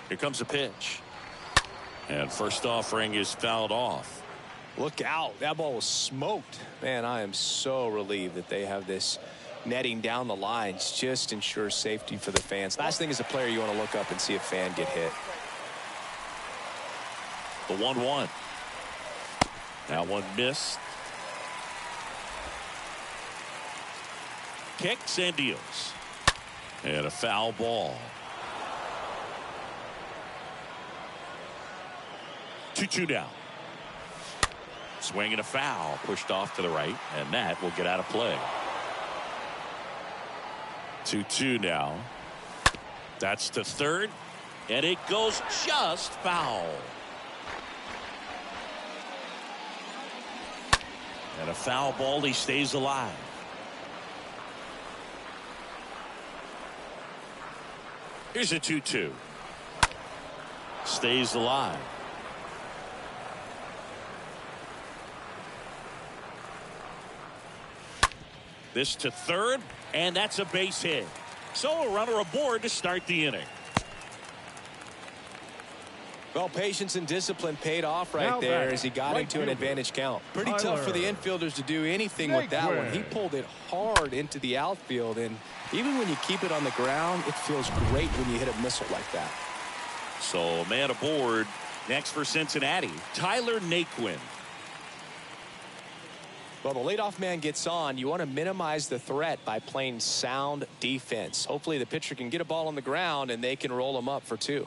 [SPEAKER 1] Here comes a pitch. And first offering is fouled off.
[SPEAKER 3] Look out. That ball was smoked. Man, I am so relieved that they have this netting down the lines. Just ensures safety for the fans. Last thing as a player, you want to look up and see a fan get hit.
[SPEAKER 1] The 1-1. That one missed. Kicks and deals. And a foul ball. 2-2 down. Swing and a foul. Pushed off to the right. And that will get out of play. 2-2 now. That's to third. And it goes just foul. And a foul ball. He stays alive. Here's a 2-2. Stays alive. This to third, and that's a base hit. So a runner aboard to start the inning.
[SPEAKER 3] Well, patience and discipline paid off right there as he got into an advantage count. Pretty tough for the infielders to do anything with that one. He pulled it hard into the outfield, and even when you keep it on the ground, it feels great when you hit a missile like that.
[SPEAKER 1] So man aboard. Next for Cincinnati, Tyler Naquin.
[SPEAKER 3] Well, the leadoff man gets on. You want to minimize the threat by playing sound defense. Hopefully the pitcher can get a ball on the ground and they can roll him up for 2.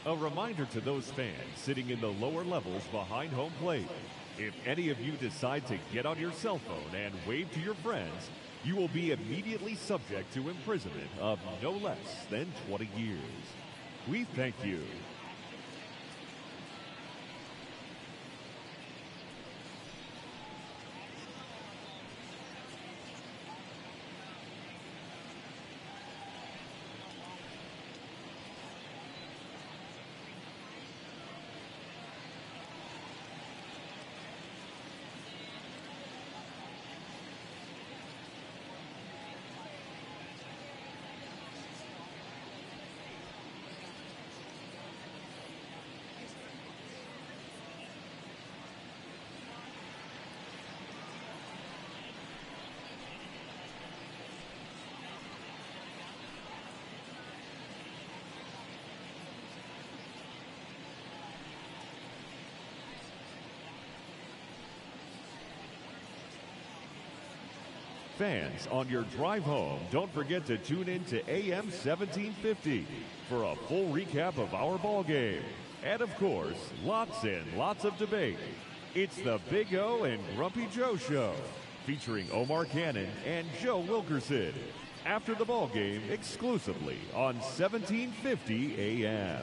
[SPEAKER 2] A reminder to those fans sitting in the lower levels behind home plate. If any of you decide to get on your cell phone and wave to your friends, you will be immediately subject to imprisonment of no less than 20 years. We thank you. Fans, on your drive home, don't forget to tune in to AM 1750 for a full recap of our ball game. And of course, lots and lots of debate. It's the Big O and Grumpy Joe Show, featuring Omar Cannon and Joe Wilkerson. After the ball game, exclusively on 1750 AM.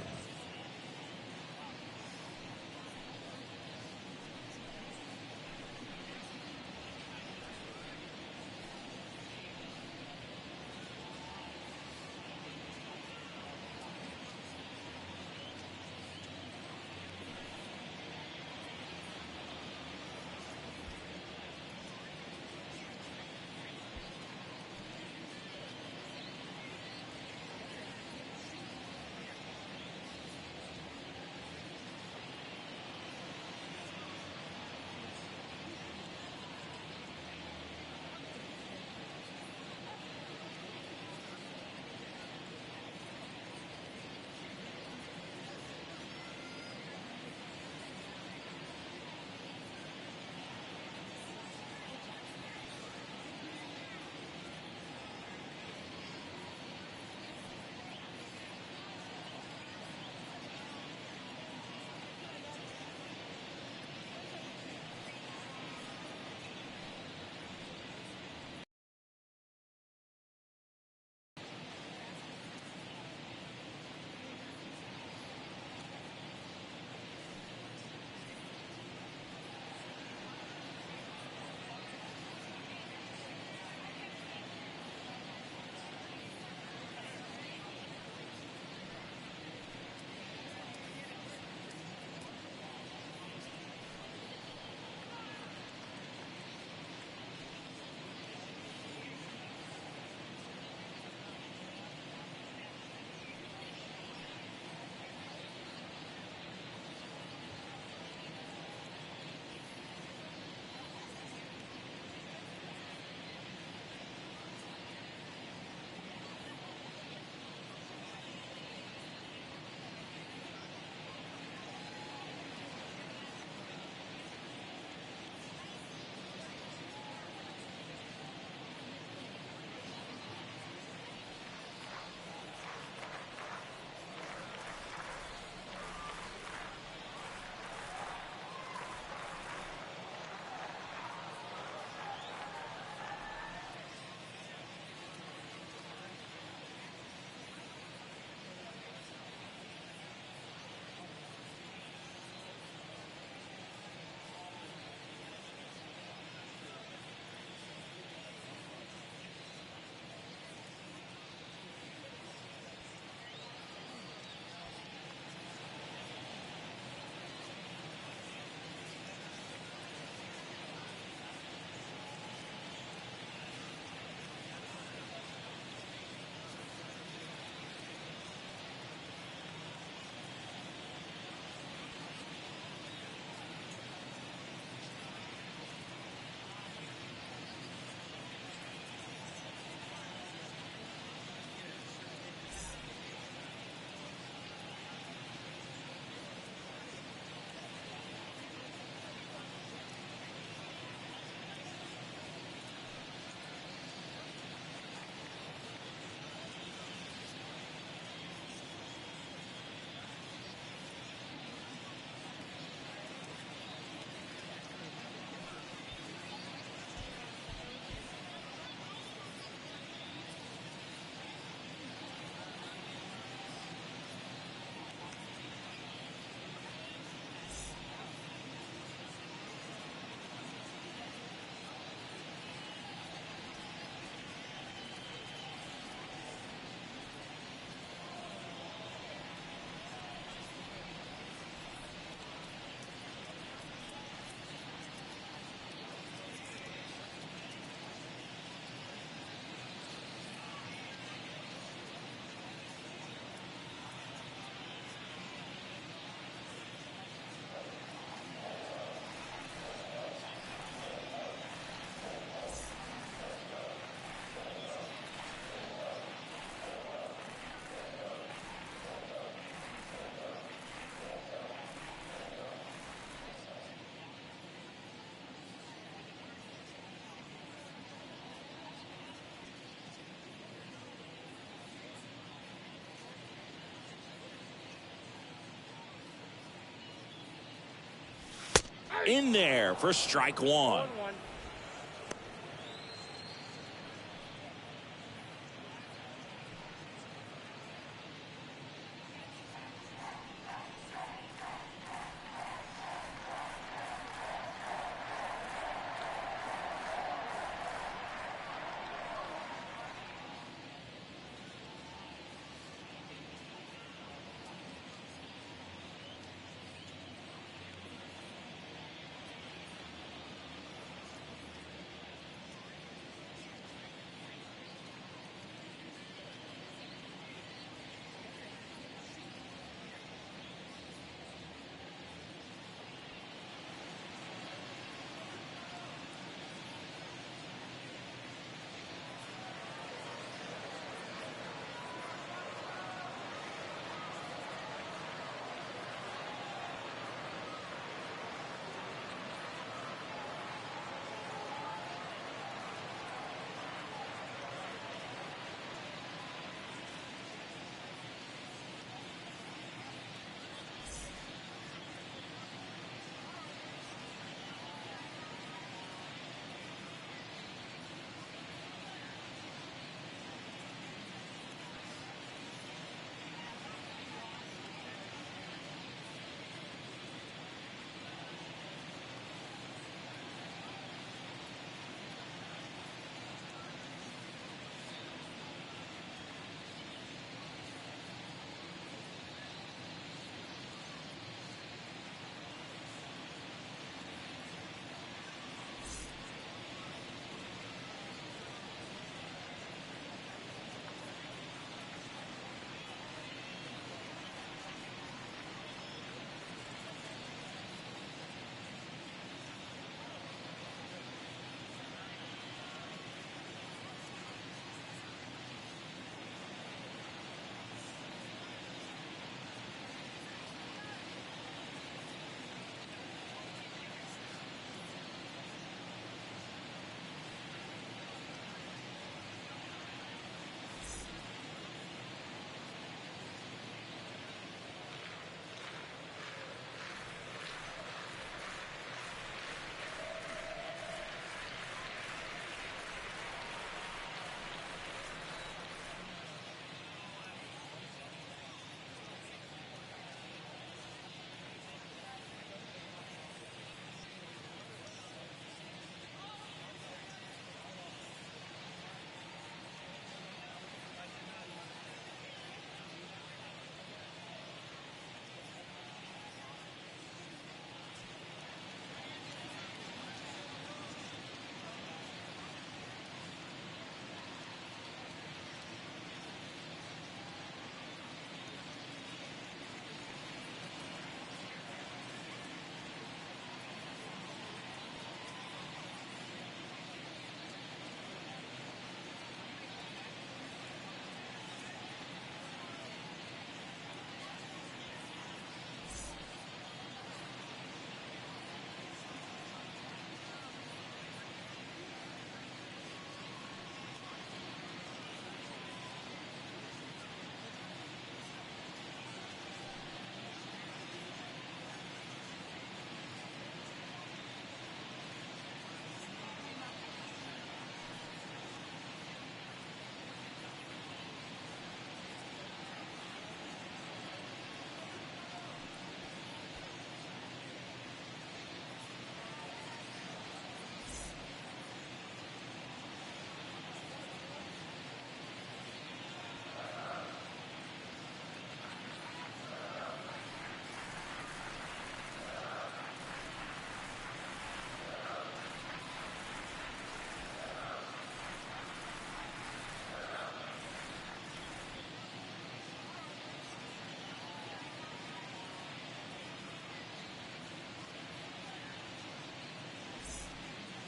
[SPEAKER 1] in there for strike one.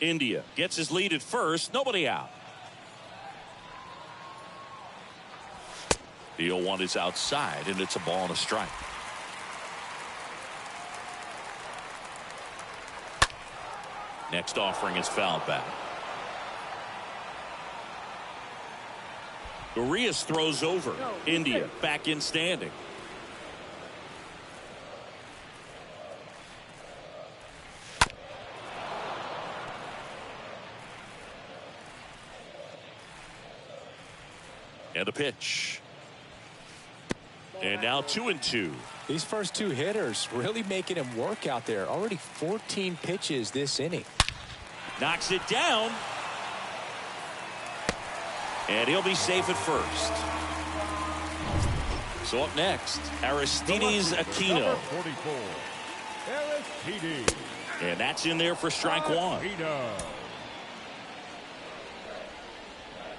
[SPEAKER 1] India gets his lead at first. Nobody out. The 0-1 is outside, and it's a ball and a strike. Next offering is fouled back. Urias throws over. India back in standing. And a pitch. And now 2-2.
[SPEAKER 3] These first two hitters really making him work out there. Already 14 pitches this inning.
[SPEAKER 1] Knocks it down. And he'll be safe at first. So up next, Aristides Aquino.
[SPEAKER 2] 44, Aristides.
[SPEAKER 1] And that's in there for strike one.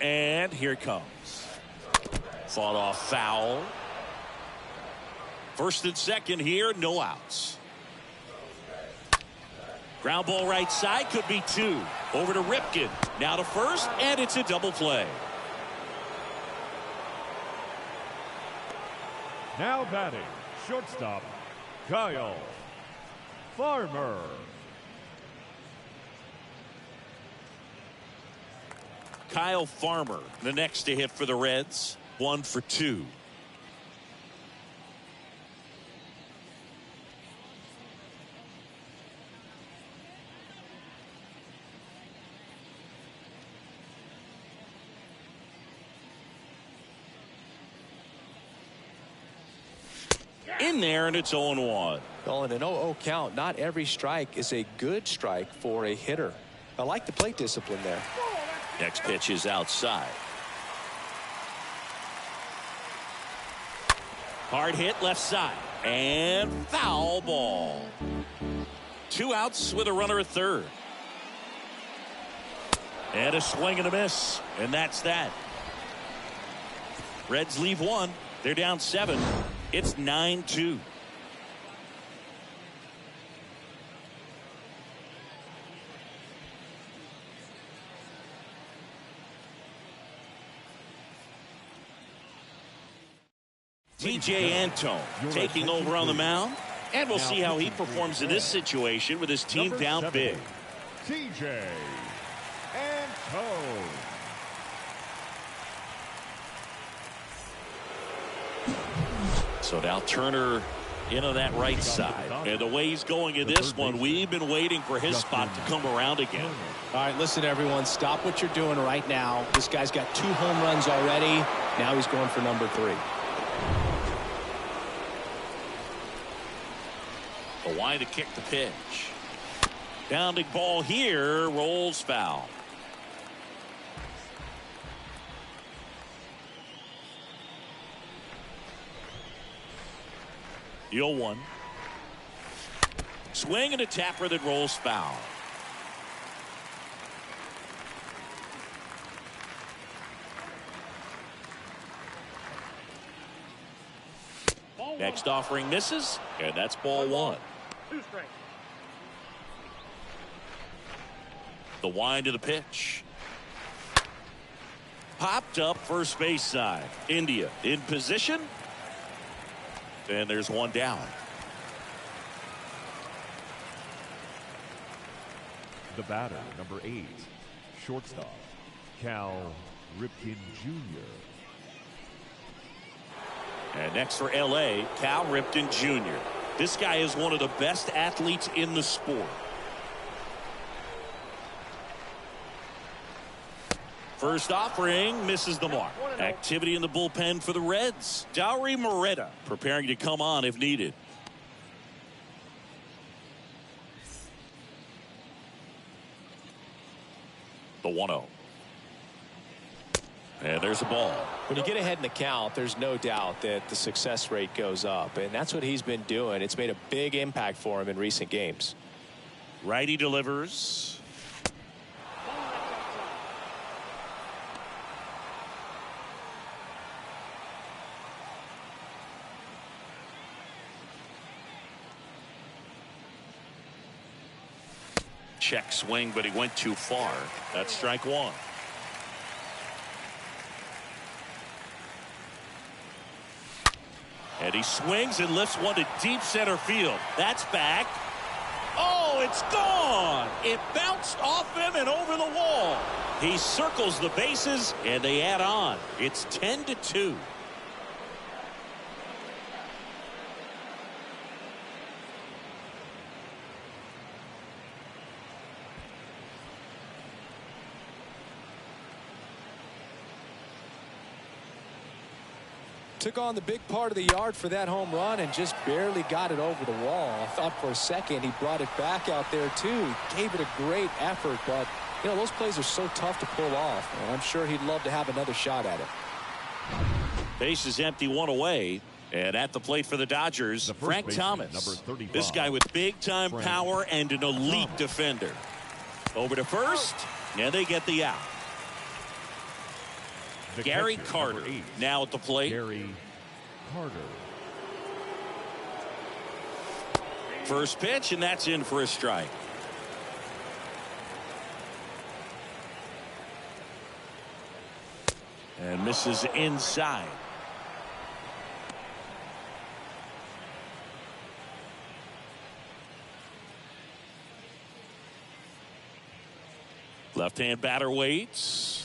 [SPEAKER 1] And here it comes. Fought off foul. First and second here, no outs. Ground ball right side, could be two. Over to Ripken. Now to first, and it's a double play.
[SPEAKER 2] Now batting, shortstop, Kyle Farmer.
[SPEAKER 1] Kyle Farmer, the next to hit for the Reds. 1 for 2. In there, and it's 0-1.
[SPEAKER 3] Well, in an 0-0 count, not every strike is a good strike for a hitter. I like the plate discipline there.
[SPEAKER 1] Next pitch is outside. Hard hit left side. And foul ball. 2 outs with a runner at third. And a swing and a miss. And that's that. Reds leave 1. They're down 7. It's 9-2. TJ Antone taking over on the mound, and we'll see how he performs in this situation with his team down big.
[SPEAKER 2] TJ Antone.
[SPEAKER 1] So now Turner into that right side. And the way he's going in this one, we've been waiting for his spot to come around again.
[SPEAKER 3] All right, listen, everyone. Stop what you're doing right now. This guy's got 2 home runs already. Now he's going for number 3.
[SPEAKER 1] The line to kick the pitch. Bounding ball here, rolls foul. The 0-1. Swing and a tapper that rolls foul. Next offering misses, and that's ball 1.
[SPEAKER 4] 2 strikes.
[SPEAKER 1] The wind to the pitch. Popped up first base side. India in position. And there's 1 down.
[SPEAKER 2] The batter, number 8, shortstop, Cal Ripken Jr.
[SPEAKER 1] And next for L.A., Cal Ripken Jr. This guy is one of the best athletes in the sport. First offering misses the mark. Activity in the bullpen for the Reds. Dauri Moreta preparing to come on if needed. The 1-0. And there's a ball.
[SPEAKER 3] When you get ahead in the count, there's no doubt that the success rate goes up, and that's what he's been doing. It's made a big impact for him in recent games.
[SPEAKER 1] Righty delivers. Check swing, but he went too far. That's strike 1. And he swings and lifts one to deep center field. That's back. Oh, it's gone. It bounced off him and over the wall. He circles the bases, and they add on. It's 10-2.
[SPEAKER 3] Took on the big part of the yard for that home run and just barely got it over the wall. I thought for a second he brought it back out there too. He gave it a great effort, but you know, those plays are so tough to pull off. And I'm sure he'd love to have another shot at it.
[SPEAKER 1] Base is empty, one away. And at the plate for the Dodgers, Frank Thomas.
[SPEAKER 2] Number 35.
[SPEAKER 1] This guy with big-time power and an elite defender. Over to first, and they get the out. Gary Carter now at the plate.
[SPEAKER 2] Gary Carter.
[SPEAKER 1] First pitch, and that's in for a strike. And misses inside. Left-hand batter waits.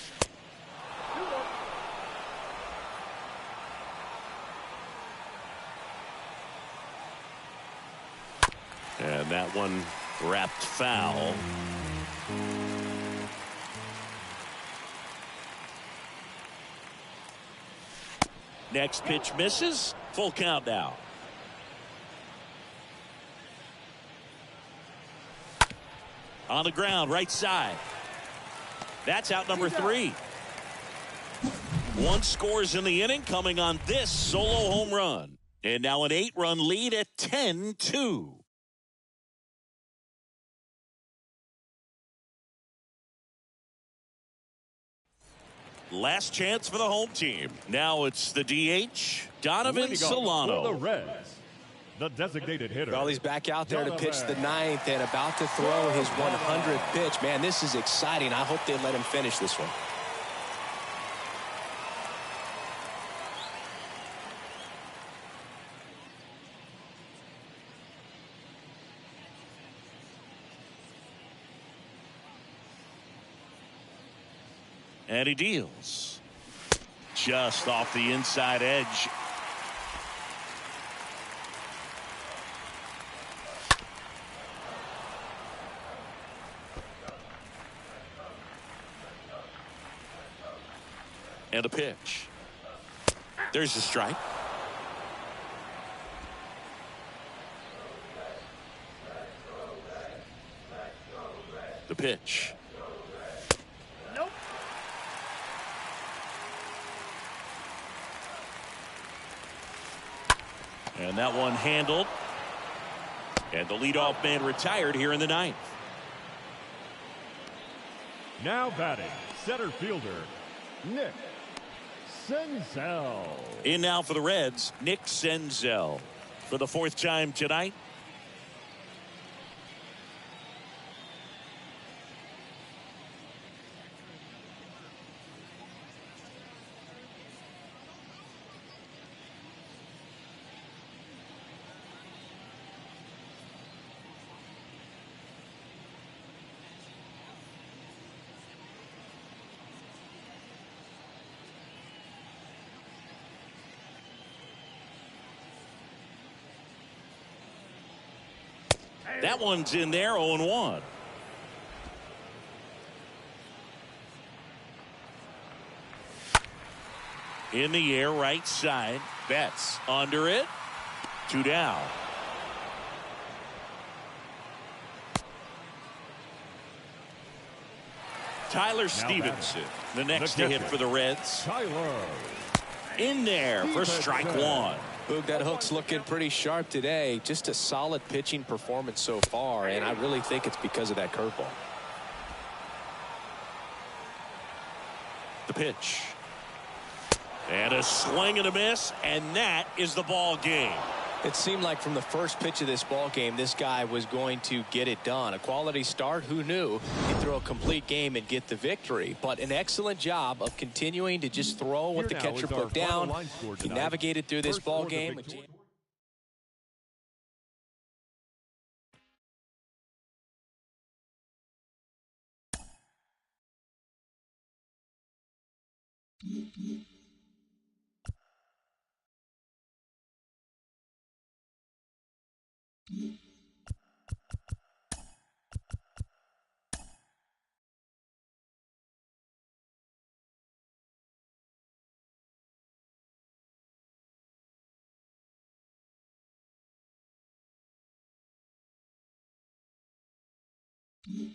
[SPEAKER 1] And that one wrapped foul. Next pitch misses. Full count now. On the ground, right side. That's out number 3. One scores in the inning coming on this solo home run. And now an 8-run lead at 10-2. Last chance for the home team. Now it's the DH, Donovan Solano.
[SPEAKER 2] For the Reds, the designated hitter.
[SPEAKER 3] Well, he's back out there to pitch the 9th and about to throw his 100th pitch. Man, this is exciting. I hope they let him finish this one.
[SPEAKER 1] And he deals. Just off the inside edge. And a pitch. There's a strike. The pitch. And that one handled. And the leadoff man retired here in the 9th.
[SPEAKER 2] Now batting, center fielder, Nick Senzel.
[SPEAKER 1] In now for the Reds, Nick Senzel. For the 4th time tonight. That one's in there, 0-1. In the air, right side. Betts under it. 2 down. Tyler Stevenson, the next to hit for the Reds.
[SPEAKER 2] Tyler.
[SPEAKER 1] In there for strike 1.
[SPEAKER 3] Boog, that hook's looking pretty sharp today. Just a solid pitching performance so far, and I really think it's because of that curveball. The pitch. And a swing and a miss, and that is the ball game. It seemed like from the first pitch of this ball game, this guy was going to get it done. A quality start, who knew? He'd throw a complete game and get the victory. But an excellent job of continuing to just throw what the catcher put down. He navigated through this ball game.
[SPEAKER 4] you